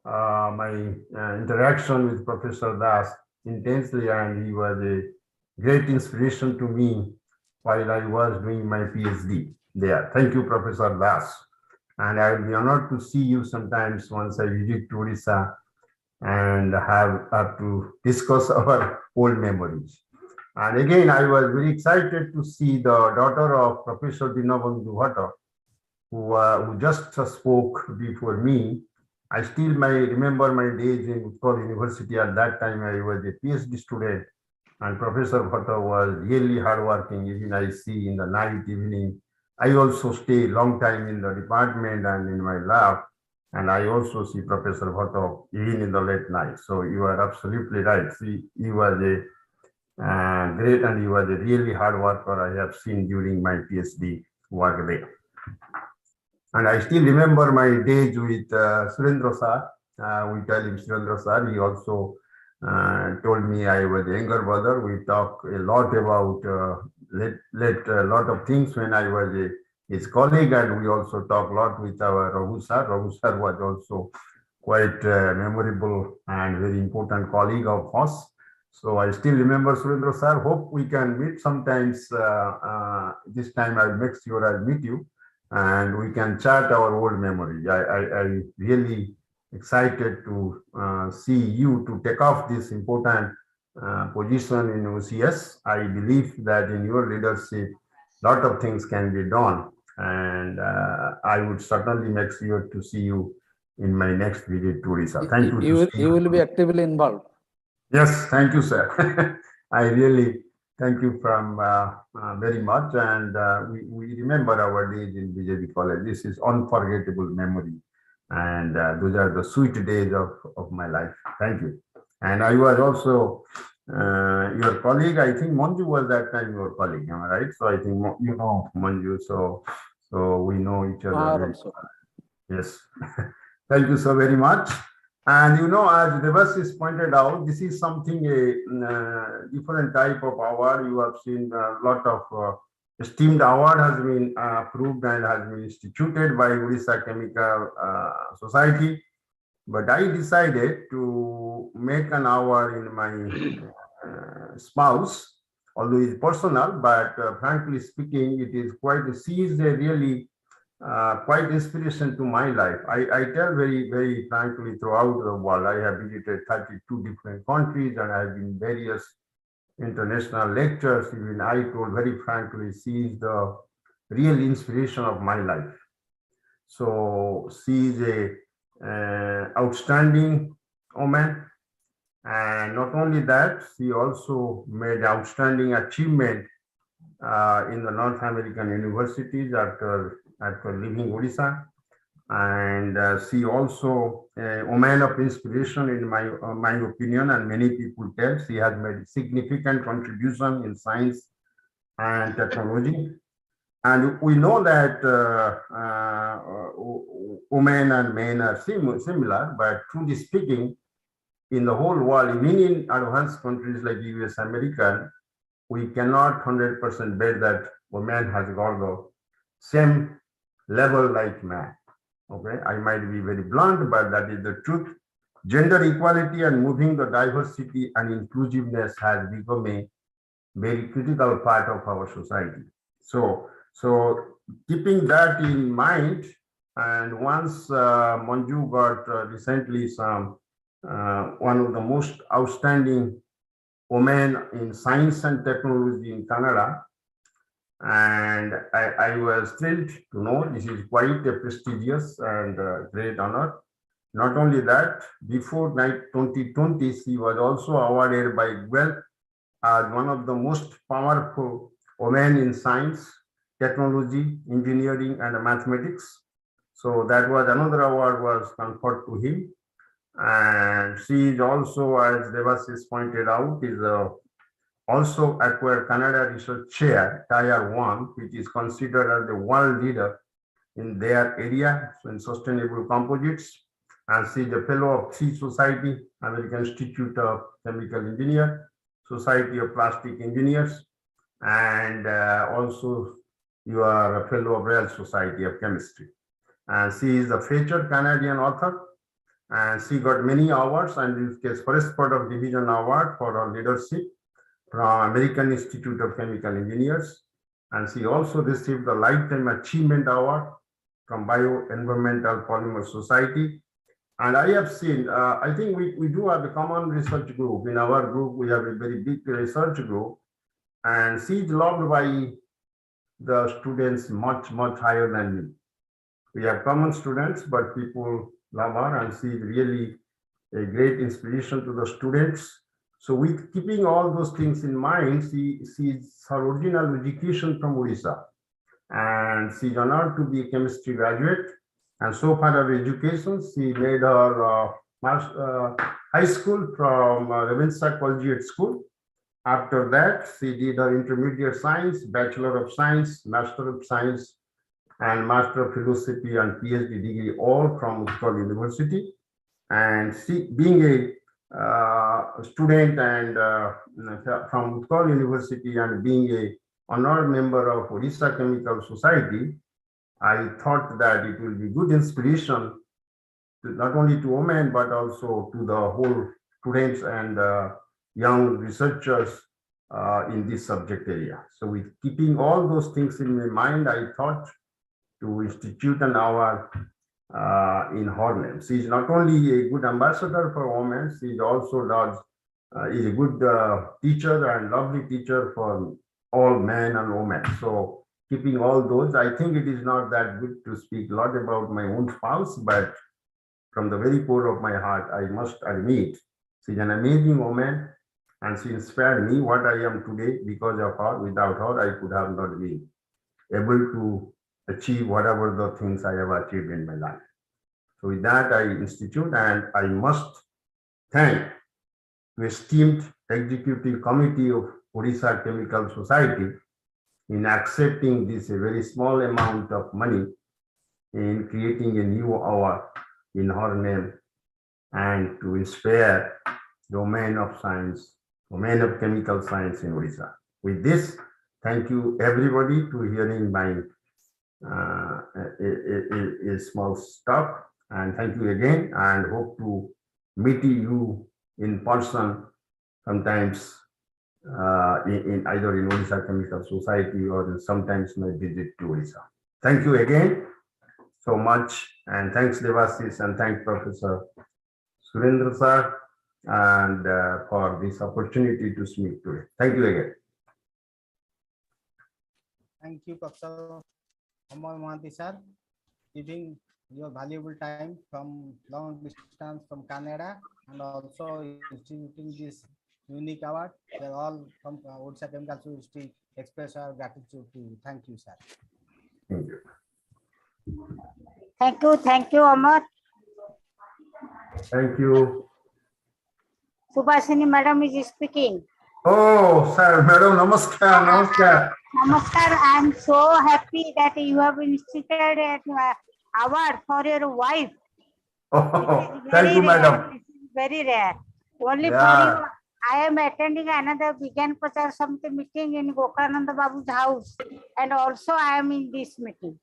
my interaction with Professor Das intensely, and he was a great inspiration to me while I was doing my PhD there. Thank you, Professor Das. And I will be honored to see you sometimes once I visit to Odisha and have to discuss our old memories. And again, I was very excited to see the daughter of Professor Dinabandhu Bhatta, who just spoke before me. I still remember my days in Utkal University. At that time, I was a PhD student, and Professor Bhatta was really hardworking. Even I see in the night, evening, I also stay long time in the department and in my lab, and I also see Professor Bhatta even in the late night. So you are absolutely right. See, he was a great, and he was a really hard worker I have seen during my PhD work there. And I still remember my days with Surendra sir. We tell him Surendra sir. He also told me I was a younger brother. We talk a lot about a lot of things when I was his colleague, and we also talk a lot with our Raghu sir. Raghu sir was also quite memorable and very important colleague of us. So I still remember Surendra sir. Hope we can meet sometimes. This time I'll make sure I'll meet you and we can chat our old memory. I really excited to see you to take off this important position in OCS. I believe that in your leadership, lot of things can be done, and I would certainly make sure to see you in my next visit to Odisha. Thank you. You will be actively involved. Yes, thank you, sir. I really thank you from very much, and we remember our days in BJP College. This is unforgettable memory, and those are the sweet days of my life. Thank you. And I was also your colleague. I think Manju was that time your colleague, am I right? So I think you know Manju, so we know each other. Very Also. Yes. Thank you so very much. And you know, as Devasis pointed out, this is something a different type of award. You have seen a lot of esteemed award has been approved and has been instituted by Odisha Chemical Society. But I decided to make an award in my spouse, although it's personal, but frankly speaking, it is quite, she is a really quite inspiration to my life. I tell very frankly throughout the world, I have visited 32 different countries and I have been various international lectures. Even I told very frankly, she is the real inspiration of my life. So she is a outstanding woman. And not only that, she also made outstanding achievement in the North American universities after leaving Odisha, and she also a woman of inspiration in my opinion, and many people tell she has made significant contribution in science and technology. And we know that women and men are similar, but truly speaking, in the whole world, even in advanced countries like US, American, we cannot 100% bet that woman has got the same level like man. Okay, I might be very blunt, but that is the truth. Gender equality and moving the diversity and inclusiveness has become a very critical part of our society. So keeping that in mind, and once Manju got recently some one of the most outstanding women in science and technology in Canada, and I was thrilled to know this is quite a prestigious and great honor. Not only that, before 2020, she was also awarded by Guelph as one of the most powerful women in science, technology, engineering, and mathematics. So that was another award was conferred to him. And she is also, as Devasis pointed out, is also acquired Canada Research Chair, Tier 1, which is considered as the world leader in their area, so in sustainable composites. And she is a fellow of three society, American Institute of Chemical Engineer, Society of Plastic Engineers, and also you are a fellow of Royal Society of Chemistry. And she is a featured Canadian author, and she got many awards, and in this case, first part of division award for her leadership from American Institute of Chemical Engineers. And she also received the Lifetime Achievement Award from Bioenvironmental Polymer Society. And I have seen, I think we do have a common research group. In our group, we have a very big research group, and she's loved by the students much higher than me. We have common students, but people love her, and she's really a great inspiration to the students. So with keeping all those things in mind, she's her original education from Odisha, and she's honored to be a chemistry graduate. And so far her education, she made her high school from Ravenshaw Collegiate School. After that, she did her intermediate science, Bachelor of Science, Master of Science, and Master of Philosophy and PhD degree, all from Utkal University. And she, being a student and from Utkal University and being a honored member of Odisha Chemical Society, I thought that it will be good inspiration to not only to women but also to the whole students and young researchers in this subject area. So with keeping all those things in my mind, I thought to institute an award in her name. She is not only a good ambassador for women, she also is a good teacher and lovely teacher for all men and women. So keeping all those, I think it is not that good to speak a lot about my own spouse, but from the very core of my heart, I must admit, she's an amazing woman and she inspired me what I am today because of her. Without her, I could have not been able to achieve whatever the things I have achieved in my life. So with that, I institute and I must thank the esteemed executive committee of Odisha Chemical Society in accepting this a very small amount of money in creating a new award in her name and to inspire domain of science, domain of chemical science in Odisha. With this, thank you everybody to hearing my a small stuff, and thank you again and hope to meet you in person sometimes in either in Odisha Chemical Society or sometimes my visit to Odisha. Thank you again so much, and thanks Devasis and thank Professor Surendra sir and for this opportunity to speak today. Thank you again. Thank you, Professor Amar Mohanty sir, giving your valuable time from long distance from Canada and also instituting this unique award. We are all from Odisha Chemical Society express our gratitude to you. Thank you, sir. Thank you. Thank you, Amar. Thank you. Subhashini Madam is speaking. Oh, sir, Madam, namaskar, namaskar. Namaskar. I am so happy that you have instituted an award for your wife. Oh, thank you, Madam. This is very rare. Only Yeah. for you, I am attending another Vigyan Prachar Samiti meeting in Gokarananda Babu's house, and also I am in this meeting.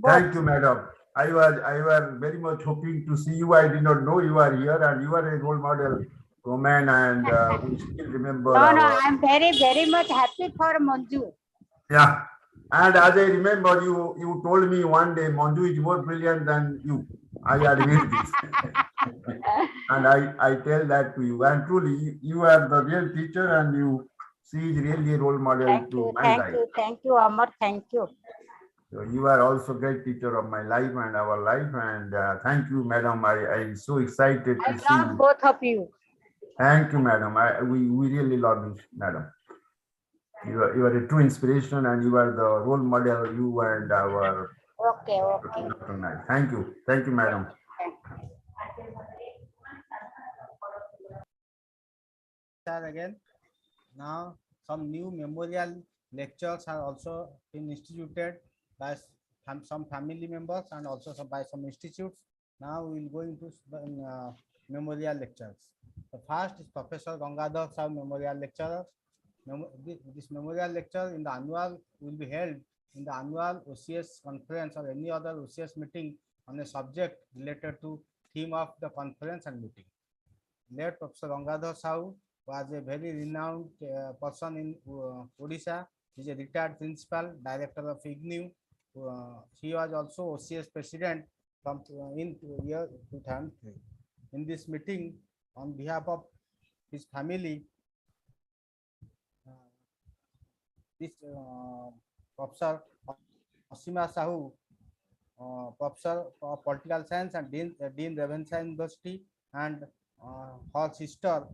Thank you, Madam. I was very much hoping to see you. I did not know you are here, and you are a role model woman, and we still remember. No, I am very much happy for Manju. Yeah, and as I remember, you told me one day Manju is more brilliant than you. I admit this, and I tell that to you. And truly, you are the real teacher, and she is really a role model to my life. Thank you, Amar. Thank you. So you are also great teacher of my life and our life, and thank you, Madam. I am so excited to see love you. both of you. Thank you, Madam. We really love you, Madam. You are a true inspiration, and you are the role model. You and our Okay. Dr. Naik. Thank you, Madam. Sir, again, now some new memorial lectures are also been instituted by some family members and also by some institutes. Now we will go into memorial lectures. The first is Professor Gangadhar Sahu Memorial Lecturer. This memorial lecture in the annual will be held in the annual OCS conference or any other OCS meeting on a subject related to theme of the conference and meeting. Late Professor Gangadhar Sahu was a very renowned person in Odisha. He is a retired principal, director of IGNU. He was also OCS president from in year 2003. In this meeting, on behalf of his family, this Professor Asima Sahu, Professor of Political Science and Dean Ravenshaw University, and her sister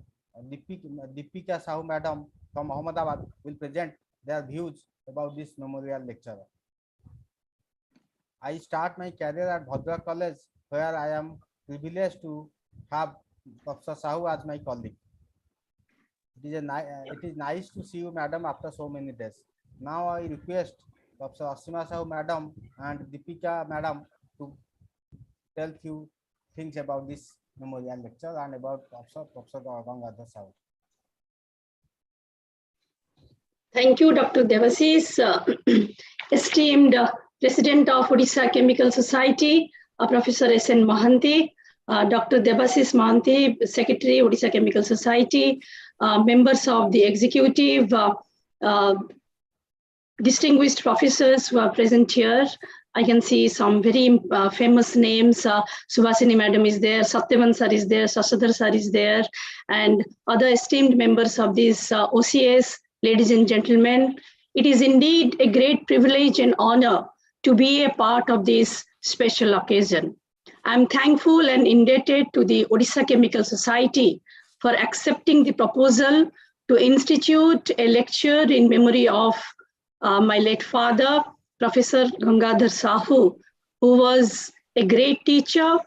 Deepika Sahu Madam from Ahmedabad will present their views about this memorial lecture. I start my career at Bhadra College, where I am privileged to have Professor Sahu as my colleague. It is nice to see you, Madam, after so many days. Now I request Professor Asima Sahu Madam and Deepika Madam to tell few things about this memorial lecture and about Professor Gangadhar Sahu. Thank you, Dr. Devasis, esteemed President of Odisha Chemical Society, Professor S.N. Mohanty, Dr. Devasis Mohanty, Secretary, Odisha Chemical Society, members of the executive, distinguished professors who are present here. I can see some very famous names. Subhasini Madam is there, Satyavan Sir is there, Sashadhar Sir is there, and other esteemed members of this OCS, ladies and gentlemen. It is indeed a great privilege and honor to be a part of this special occasion. I'm thankful and indebted to the Odisha Chemical Society for accepting the proposal to institute a lecture in memory of my late father, Professor Gangadhar Sahu, who was a great teacher,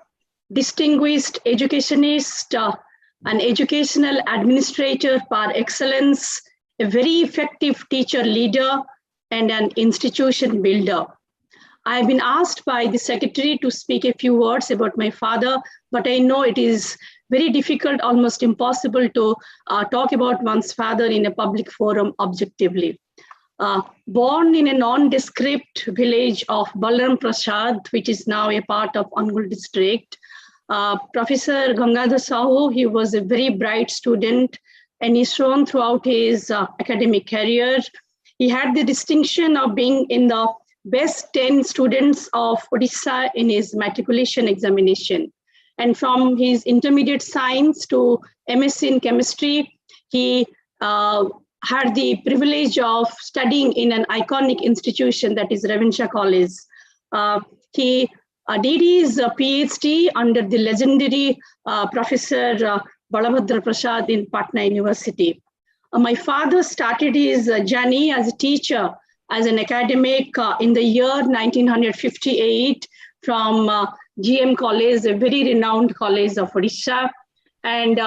distinguished educationist, an educational administrator par excellence, a very effective teacher leader, and an institution builder. I've been asked by the secretary to speak a few words about my father, but I know it is very difficult, almost impossible to talk about one's father in a public forum objectively. Born in a nondescript village of Balaram Prasad, which is now a part of Angul district, Professor Gangadhar Sahu, he was a very bright student, and he's shown throughout his academic career. He had the distinction of being in the best 10 students of Odisha in his matriculation examination. And from his intermediate science to MSc in chemistry, he had the privilege of studying in an iconic institution, that is Ravinsha College. He did his PhD under the legendary Professor Balabhadra Prasad in Patna University. My father started his journey as a teacher, as an academic in the year 1958 from GM College, a very renowned college of Odisha. And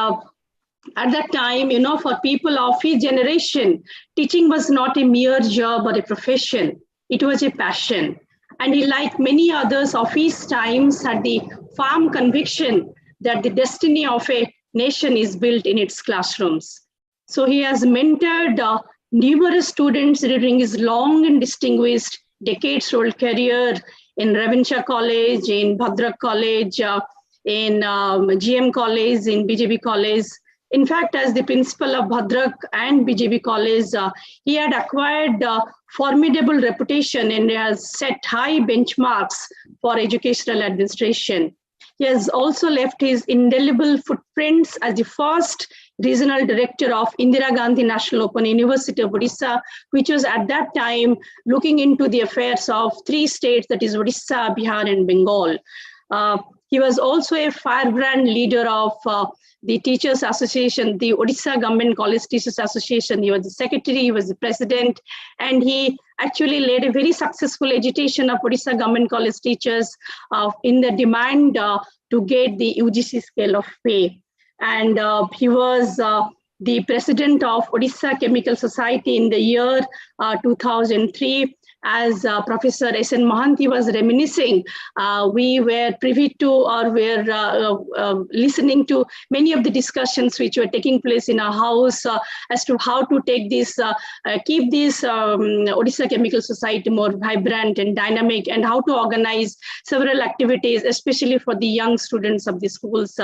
at that time, you know, for people of his generation, teaching was not a mere job or a profession, it was a passion. And he, like many others of his times, had the firm conviction that the destiny of a nation is built in its classrooms. So he has mentored numerous students during his long and distinguished decades-old career in Ravinsha College, in Bhadrak College, in GM College, in BJP College. In fact, as the principal of Bhadrak and BJP College, he had acquired formidable reputation and has set high benchmarks for educational administration. He has also left his indelible footprints as the first regional director of Indira Gandhi National Open University of Odisha, which was at that time looking into the affairs of 3 states, that is Odisha, Bihar, and Bengal. He was also a firebrand leader of the Teachers Association, the Odisha Government College Teachers Association. He was the secretary, he was the president, and he actually led a very successful agitation of Odisha Government College teachers in the demand to get the UGC scale of pay. And he was the president of Odisha Chemical Society in the year 2003. As Professor S.N. Mohanty was reminiscing, we were privy to or were listening to many of the discussions which were taking place in our house as to how to take this, keep this Odisha Chemical Society more vibrant and dynamic, and how to organize several activities, especially for the young students of the schools.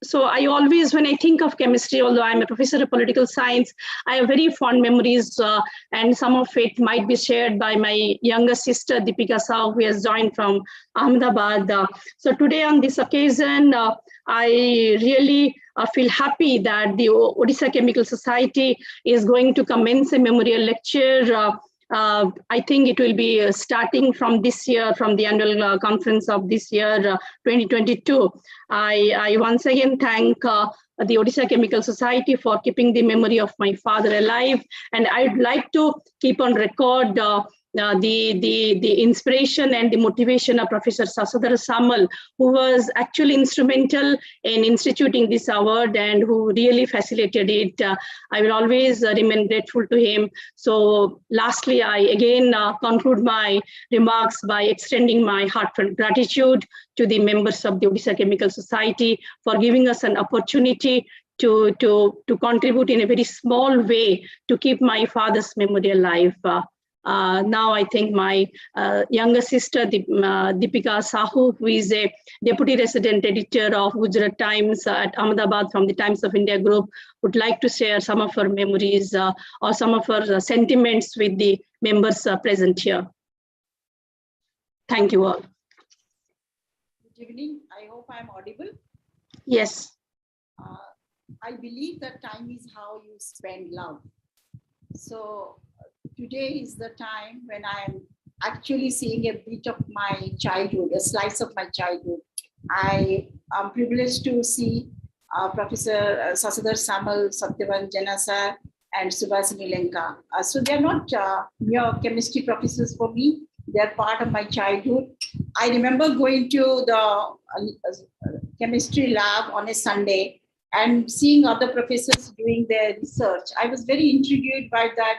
So I always, when I think of chemistry, although I'm a professor of political science, I have very fond memories, and some of it might be shared by my younger sister, Deepika Sahu, who has joined from Ahmedabad. So today on this occasion, I really feel happy that the Odisha Chemical Society is going to commence a memorial lecture. I think it will be starting from this year, from the annual conference of this year, 2022. I once again thank the Odisha Chemical Society for keeping the memory of my father alive. And I'd like to keep on record the inspiration and the motivation of Professor Sashadhar Samal, who was actually instrumental in instituting this award and who really facilitated it. I will always remain grateful to him. So lastly, I again conclude my remarks by extending my heartfelt gratitude to the members of the Odisha Chemical Society for giving us an opportunity to contribute in a very small way to keep my father's memory alive. Now I think my younger sister, Deepika Sahu, who is a deputy resident editor of Gujarat Times at Ahmedabad from the Times of India group, would like to share some of her memories or some of her sentiments with the members present here. Thank you all. Good evening. I hope I'm audible. Yes. I believe that time is how you spend love. So today is the time when I'm actually seeing a bit of my childhood, a slice of my childhood. I am privileged to see Professor Sasadhar Samal, Satyavan Janasa, and Subhasini Lenka. So they're not mere chemistry professors for me. They're part of my childhood. I remember going to the chemistry lab on a Sunday and seeing other professors doing their research. I was very intrigued by that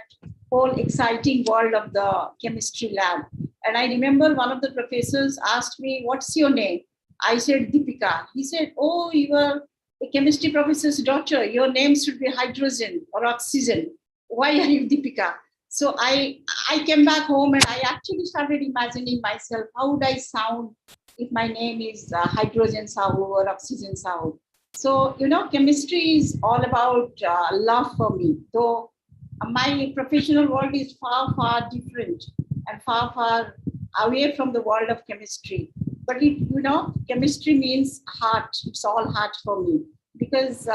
whole exciting world of the chemistry lab. And I remember one of the professors asked me, "What's your name?" I said, "Deepika." He said, "Oh, you are a chemistry professor's daughter. Your name should be hydrogen or oxygen. Why are you Deepika?" So I came back home and I actually started imagining myself, how would I sound if my name is hydrogen Sahu or oxygen Sahu? So, chemistry is all about love for me. Though my professional world is far, far different and far, far away from the world of chemistry. But chemistry means heart. It's all heart for me because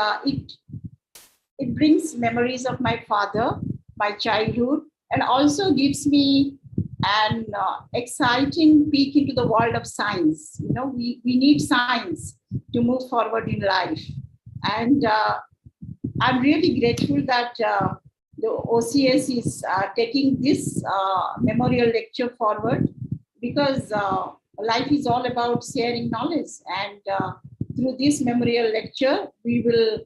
it brings memories of my father, my childhood, and also gives me an exciting peek into the world of science. We need science to move forward in life. And I'm really grateful that the OCS is taking this memorial lecture forward because life is all about sharing knowledge. And through this memorial lecture, we will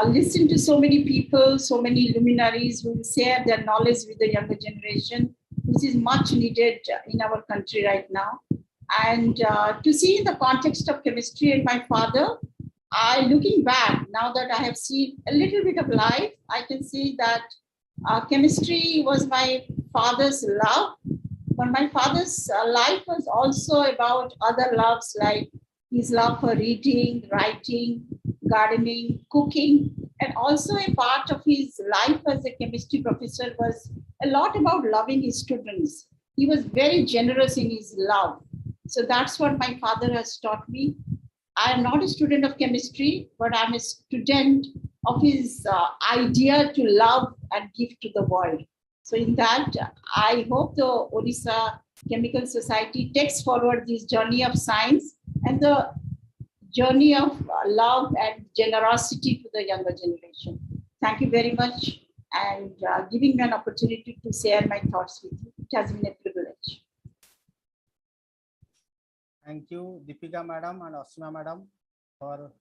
listen to so many people, so many luminaries who will share their knowledge with the younger generation, which is much needed in our country right now. And to see in the context of chemistry and my father, looking back, now that I have seen a little bit of life, I can see that chemistry was my father's love, but my father's life was also about other loves like his love for reading, writing, gardening, cooking, and also a part of his life as a chemistry professor was a lot about loving his students. He was very generous in his love. So that's what my father has taught me. I am not a student of chemistry, but I'm a student of his idea to love and give to the world. So in that, I hope the Odisha Chemical Society takes forward this journey of science and the journey of love and generosity to the younger generation. Thank you very much and giving me an opportunity to share my thoughts with you. It has been a privilege. Thank you, Deepika madam and Asima madam, for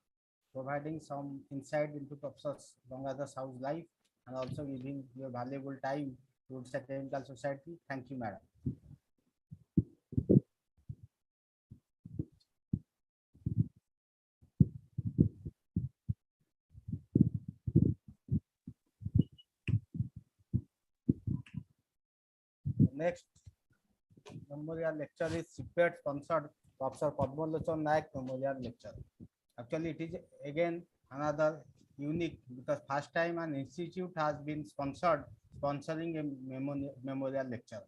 providing some insight into Professor Gangadhar Sahu's life and also giving your valuable time to Odisha Chemical Society. Thank you, madam. Next memorial lecture is CPET sponsored Professor Padmalochan Naik memorial lecture. Actually, it is again another unique because first time an institute has been sponsoring a memorial lecture.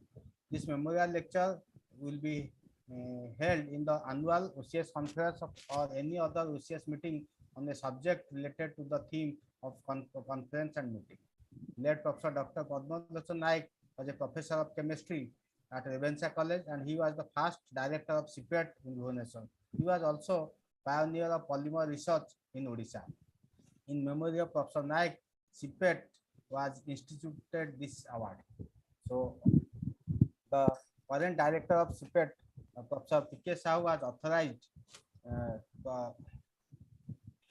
This memorial lecture will be held in the annual OCS conference or any other OCS meeting on a subject related to the theme of conference and meeting. Late Professor Dr. Padmalochan Naik was a professor of chemistry at Revensa College and he was the first director of CPET in Bhubaneswar. He was also pioneer of polymer research in Odisha. In memory of Professor Naik, CPET was instituted this award. So the current director of CPET, Professor P.K. Sahu, was authorized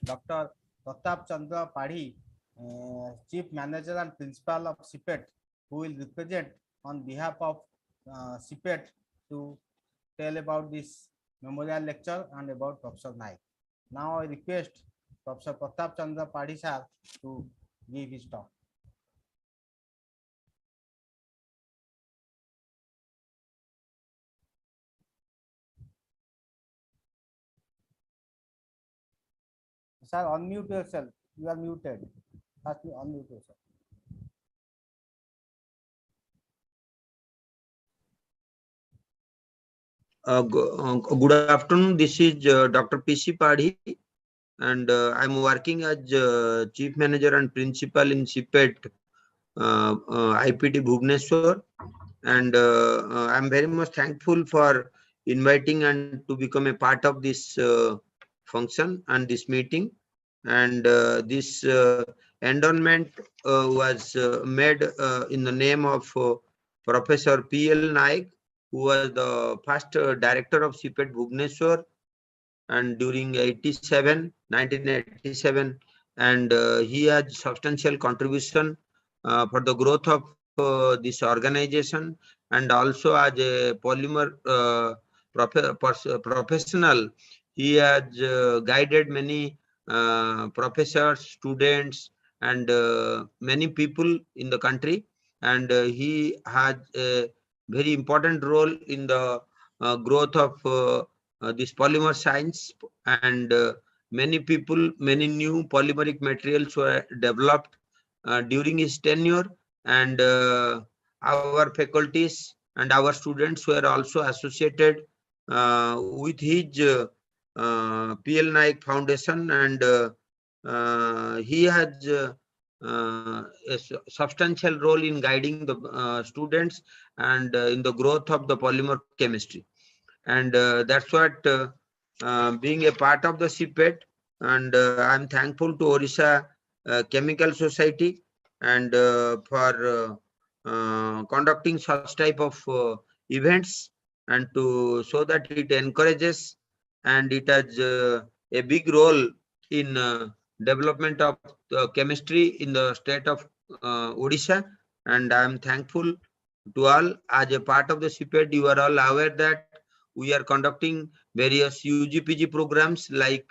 Dr. Pratap Chandra Padhi, Chief Manager and Principal of CPET, who will represent on behalf of CPET to tell about this memorial lecture and about Professor Naik. Now I request Professor Pratap Chandra Padhi sir to give his talk. Sir, unmute yourself. You are muted. First, unmute yourself. Good afternoon. This is Dr. P.C. Padhi, and I'm working as Chief Manager and Principal in CPET IPT Bhubaneswar. And I'm very much thankful for inviting and to become a part of this function and this meeting. And this endowment was made in the name of Professor P.L. Naik, who was the first director of CPET Bhubaneswar, and during 1987, and he has substantial contribution for the growth of this organization, and also as a polymer professional, he has guided many professors, students, and many people in the country, and he has a very important role in the growth of this polymer science, and many people, many new polymeric materials were developed during his tenure, and our faculties and our students were also associated with his PL Naik Foundation, and he has a substantial role in guiding the students and in the growth of the polymer chemistry. And that's what being a part of the CPET, and I'm thankful to Orissa Chemical Society and for conducting such type of events, and to so that it encourages and it has a big role in development of chemistry in the state of Odisha. And I'm thankful to all. As a part of the CPET, you are all aware that we are conducting various UGPG programs, like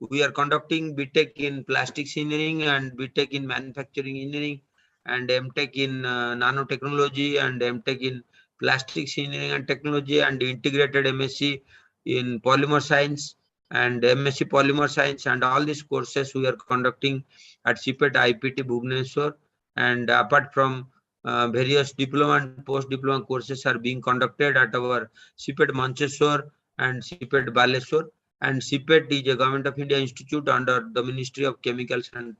we are conducting BTech in plastics engineering and BTech in manufacturing engineering, and MTech in nanotechnology, and MTech in plastics engineering and technology, and integrated MSc in polymer science and MSc polymer science, and all these courses we are conducting at CPET IPT Bhubaneswar. And apart from various diploma and post-diploma courses are being conducted at our CPET Mancheshwar and CPET Baleshwar. And CPET is a Government of India institute under the Ministry of Chemicals and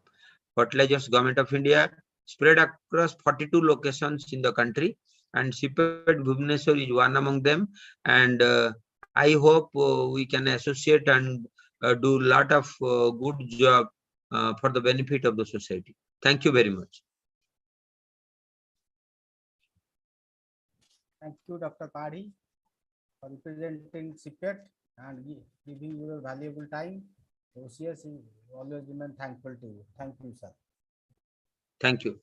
Fertilizers, Government of India, spread across 42 locations in the country. And CPET Bhubaneswar is one among them. And I hope we can associate and do a lot of good job for the benefit of the society. Thank you very much. Thank you, Dr. Padhi, for representing CPET and giving your valuable time. OCS is always remain thankful to you. Thank you, sir. Thank you.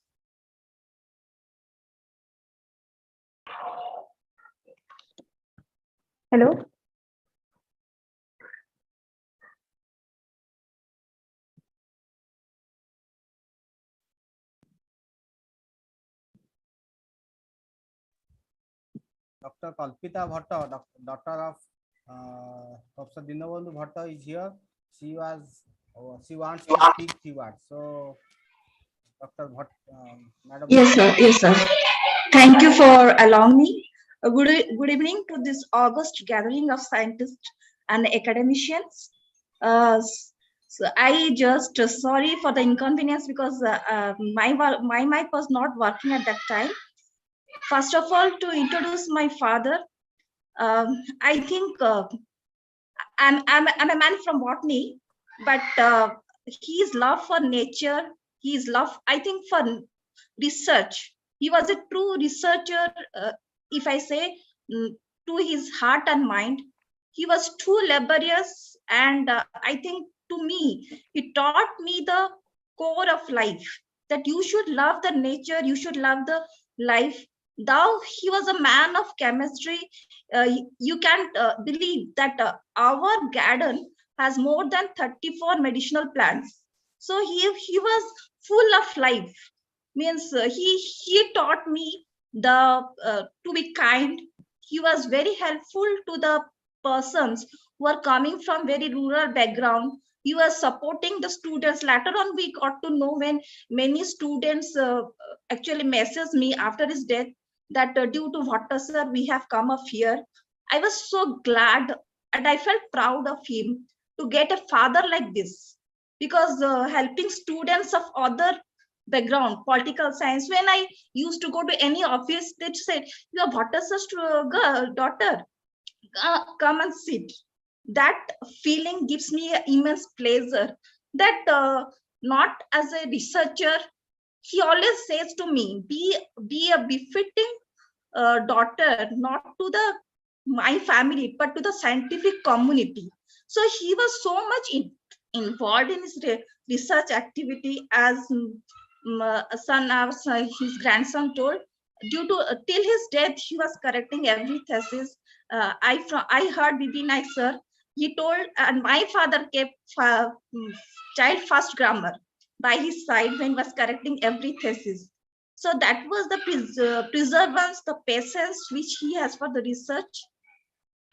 Hello. Dr. Kalpita Bhatta, daughter of Professor Dinabandhu Bhatta, is here. She wants to speak few words. So, Dr. Bhatta, Madam. Yes, sir. Yes, sir. Thank you for allowing me. Good evening to this August gathering of scientists and academicians. So I just sorry for the inconvenience because my mic was not working at that time. First of all, to introduce my father, I think I'm a man from botany, but his love for nature, his love, I think, for research. He was a true researcher, if I say, to his heart and mind. He was too laborious, and I think to me, he taught me the core of life, that you should love the nature, you should love the life. Though he was a man of chemistry, you can't believe that our garden has more than 34 medicinal plants. So he was full of life. Means he taught me the to be kind. He was very helpful to the persons who are coming from very rural background. He was supporting the students. Later on, we got to know when many students actually messaged me after his death that due to Bhatta sir, we have come up here. I was so glad and I felt proud of him to get a father like this, because helping students of other background, political science, when I used to go to any office, they said, your girl, daughter, come and sit. That feeling gives me immense pleasure that not as a researcher, he always says to me, be a befitting daughter, not to the my family, but to the scientific community. So he was so much involved in his research activity, as his grandson told. Due to till his death, he was correcting every thesis. I heard Bibi Naik sir. He told, and my father kept child first grammar by his side when he was correcting every thesis. So that was the perseverance, the patience which he has for the research.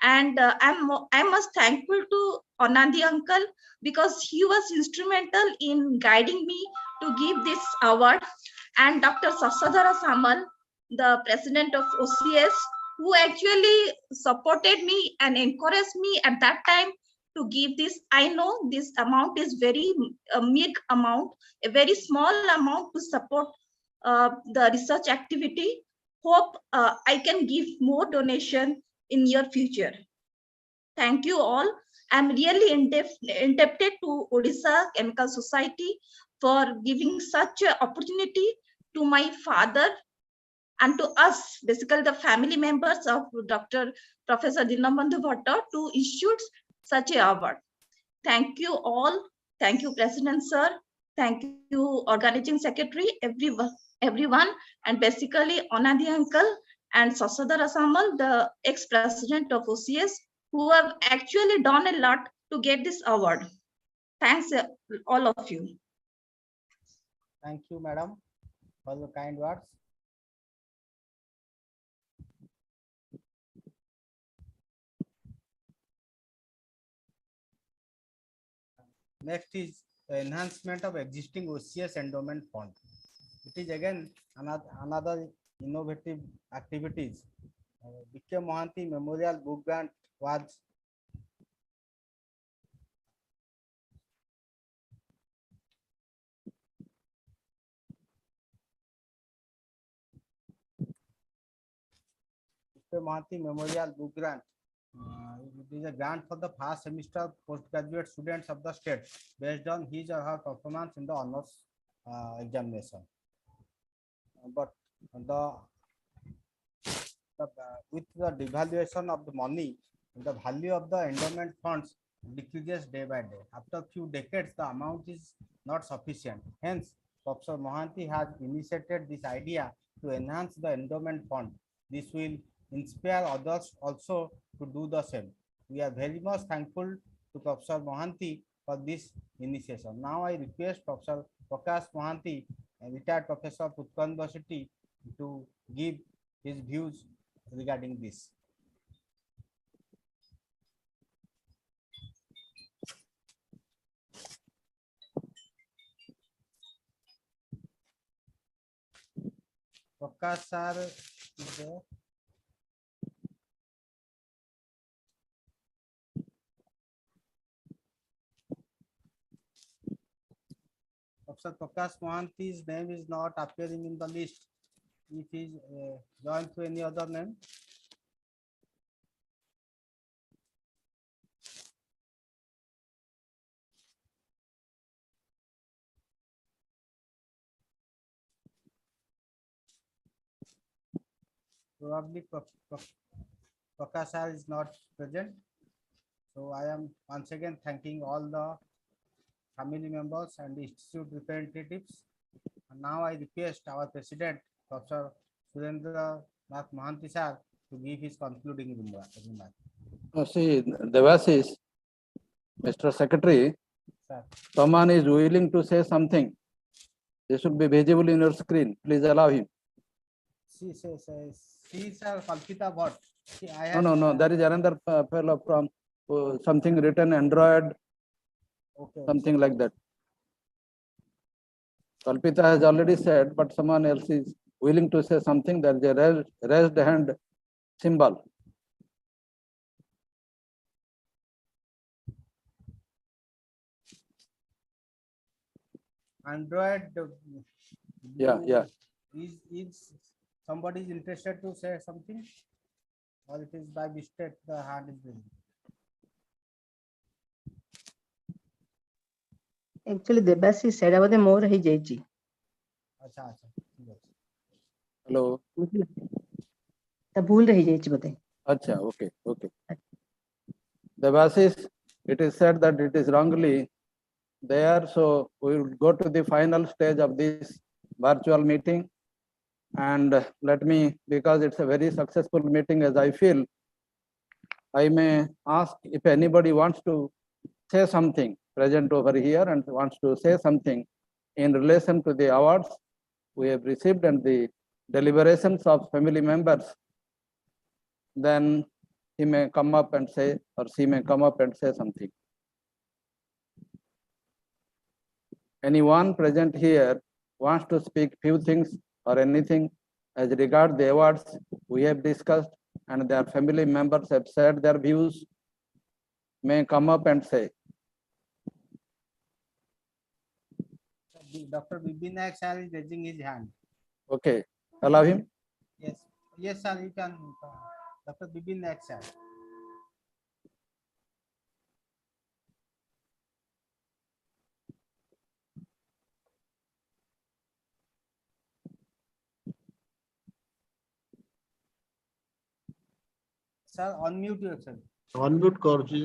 And I'm most thankful to Anandi uncle, because he was instrumental in guiding me to give this award, and Dr. Sasadhara Samal, the president of OCS, who actually supported me and encouraged me at that time to give this. I know this amount is very big amount, a very small amount to support the research activity. Hope I can give more donation in near future. Thank you all. I'm really indebted to Odisha Chemical Society for giving such an opportunity to my father and to us, basically the family members of Dr. Professor Dinabandhu Bhatta, to issue such an award. Thank you all. Thank you, President Sir. Thank you, Organizing Secretary, everyone, and basically Anandi Uncle and Sasadhara Samal, the ex-president of OCS, who have actually done a lot to get this award. Thanks, all of you. Thank you, madam, for the kind words. Next is the enhancement of existing OCS endowment fund. It is again another innovative activities. B.K. Mohanty Memorial Book Grant was B.K. Mohanty Memorial Book Grant. It is a grant for the first semester postgraduate students of the state based on his or her performance in the honors examination. But with the devaluation of the money, the value of the endowment funds decreases day by day. After few decades, the amount is not sufficient. Hence, Professor Mohanty has initiated this idea to enhance the endowment fund. This will inspire others also to do the same. We are very much thankful to Professor Mohanty for this initiation. Now I request Professor Prakash Mohanty, a retired professor of Utkal University, to give his views regarding this. Prakash sir is there. Professor Prakash Mohanty's name is not appearing in the list. If he is joined to any other name. Probably Prakash sir is not present. So I am once again thanking all the family members and the institute representatives. And now I request our president, Professor Surendra Nath Mohanty sir, to give his concluding remark. See, Devasis, Mr. Secretary, Sir. someone is willing to say something. This should be visible in your screen. Please allow him. See, sir, Kalpita Bhatt. See, I No, have, no. There is another fellow from something written Android, okay, something like that. Kalpita has already said, but someone else is willing to say something. There is a raised hand symbol. Android. Yeah. Is somebody is interested to say something, or it is by mistake the hand is raised? Actually, Debasi said about the more he jaiji. अच्छा अच्छा ठीक है. Hello. The भूल रही जाइची बते. Acha, okay. Devasis, it is said that it is wrongly there, so we will go to the final stage of this virtual meeting. And let me, because it's a very successful meeting as I feel, I may ask if anybody wants to say something present over here and wants to say something in relation to the awards we have received and the deliberations of family members, then he may come up and say, or she may come up and say something. Anyone present here wants to speak few things or anything as regard the awards we have discussed and their family members have said their views, may come up and say. Dr. Bibin Naik sir is raising his hand. Okay, allow him. Yes, sir, you can. Dr. Bibin Naik sir. Sir, unmute yourself. Unmute କରୁଛି.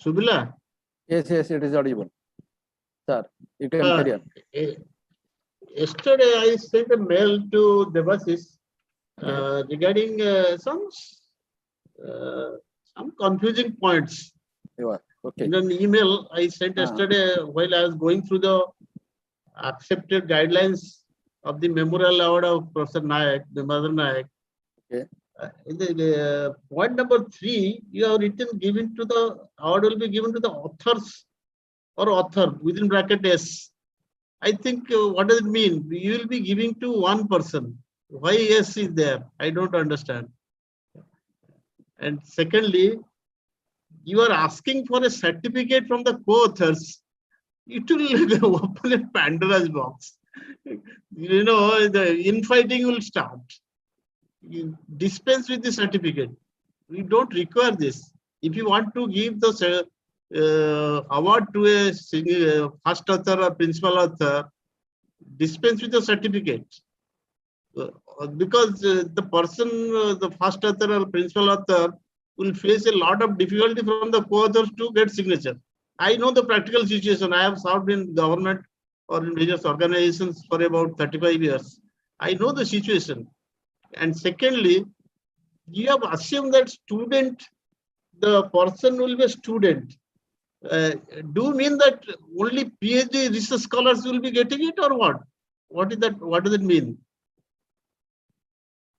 Subila? Yes, it is audible. Sir, you can carry on. Yesterday, I sent a mail to Devasis regarding some confusing points. Okay. In an email I sent yesterday while I was going through the accepted guidelines of the Memorial Award of Professor Nayak, the Mother Nayak. Okay. In the point number 3, you have written given to the award will be given to the authors or author within bracket S. I think what does it mean? You will be giving to one person. Why S is there? I don't understand. And secondly, you are asking for a certificate from the co-authors. It will open a Pandora's box. You know, the infighting will start. You dispense with the certificate. We don't require this. If you want to give the award to a first author or principal author, dispense with the certificate. Because the person, the first author or principal author, will face a lot of difficulty from the co-authors to get signature. I know the practical situation. I have served in government or in various organizations for about 35 years. I know the situation. And secondly, you have assumed that the person will be a student. Do you mean that only PhD research scholars will be getting it or what? What is that? What does it mean?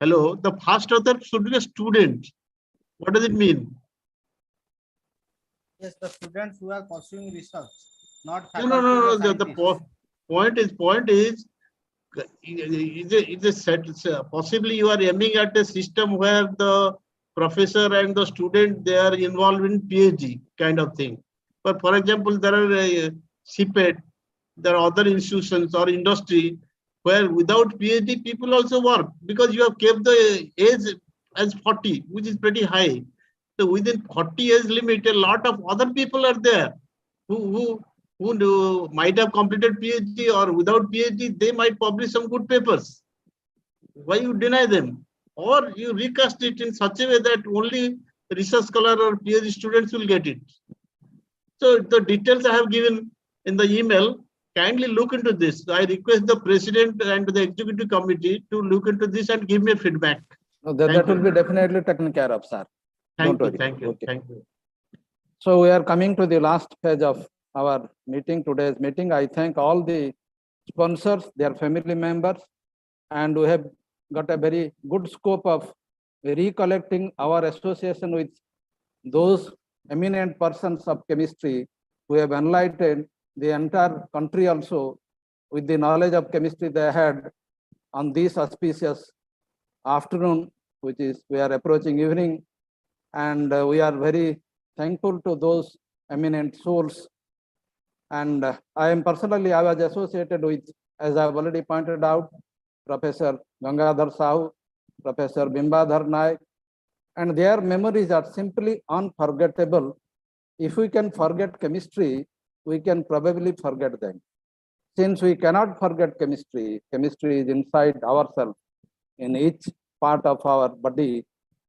Hello, the first author should be a student. What does it mean? Yes, the students who are pursuing research, not No. The point is, possibly you are aiming at a system where the professor and the student, they are involved in PhD kind of thing. But for example, there are CPET, there are other institutions or industry where without PhD people also work, because you have kept the age as 40, which is pretty high. So within 40 age limit, a lot of other people are there who might have completed PhD, or without PhD, they might publish some good papers. Why you deny them? Or you recast it in such a way that only research scholar or PhD students will get it. So the details I have given in the email, kindly look into this. I request the president and the executive committee to look into this and give me a feedback. No, that will be definitely taken care of, sir. Thank Don't you, worry. thank you, Okay. thank you. So we are coming to the last page of our meeting, today's meeting. I thank all the sponsors, their family members, and we have got a very good scope of recollecting our association with those eminent persons of chemistry who have enlightened the entire country also with the knowledge of chemistry they had on this auspicious afternoon, which is we are approaching evening, and we are very thankful to those eminent souls. And I was associated with, as I have already pointed out, Professor Gangadhar Sahu, Professor Bimbadhar Naik, and their memories are simply unforgettable. If we can forget chemistry, we can probably forget them. Since we cannot forget chemistry, chemistry is inside ourselves, in each part of our body.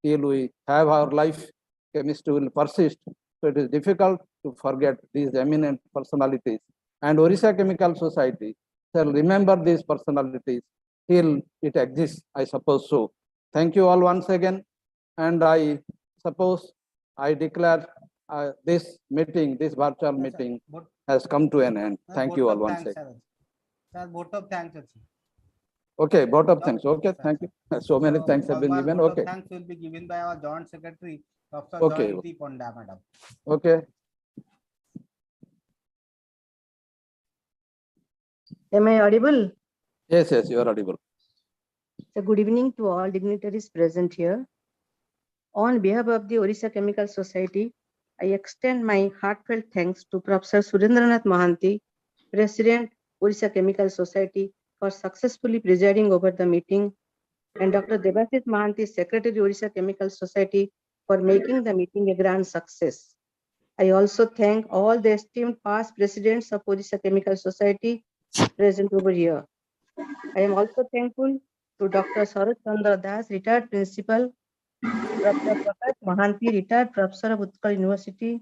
Till we have our life, chemistry will persist. So it is difficult to forget these eminent personalities. And Orissa Chemical Society shall remember these personalities till it exists, I suppose so. Thank you all once again. And I suppose I declare this meeting, this virtual meeting has come to an end. Thank you all once again. Sir, vote of thanks. Okay, vote of thanks. Okay, thank you. So many thanks have been one given. vote of Okay. thanks will be given by our Joint Secretary, Dr. Okay. Jayanti Ponda, Madam. Okay. Am I audible? Yes, yes, you are audible. So good evening to all dignitaries present here. On behalf of the Orissa Chemical Society, I extend my heartfelt thanks to Professor Surendranath Mohanty, President, Orissa Chemical Society, for successfully presiding over the meeting, and Dr. Debasis Mohanty, Secretary, Orissa Chemical Society, for making the meeting a grand success. I also thank all the esteemed past presidents of Orissa Chemical Society present over here. I am also thankful to Dr. Sarat Chandra Das, retired principal, Dr. Prakash Mohanty, retired professor of Utkal University,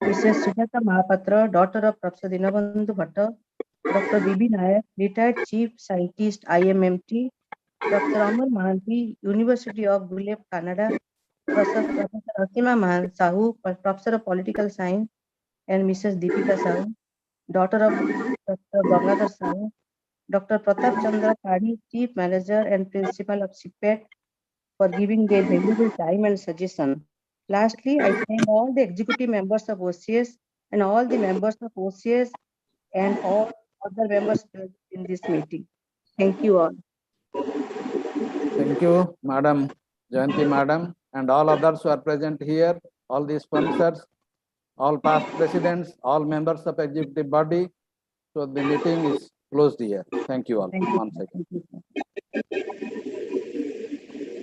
Mrs. Sujata Mahapatra, daughter of Professor Dinabandhu Bhatta, Dr. B.B. Nayak, retired chief scientist, IMMT, Dr. Amar Mohanty, University of Guelph, Canada, Professor Asima Sahu, professor of political science, and Mrs. Deepika Sahu, daughter of Dr. Gangadhar Sahu, Dr. Pratap Chandra Padi, chief manager and principal of CPET, for giving their valuable time and suggestion. Lastly, I thank all the executive members of OCS and all the members of OCS and all other members present in this meeting. Thank you all. Thank you, Madam Jayanti Madam, and all others who are present here, all the sponsors, all past presidents, all members of executive body. So the meeting is closed here. Thank you all. Thank you. One second. Thank you.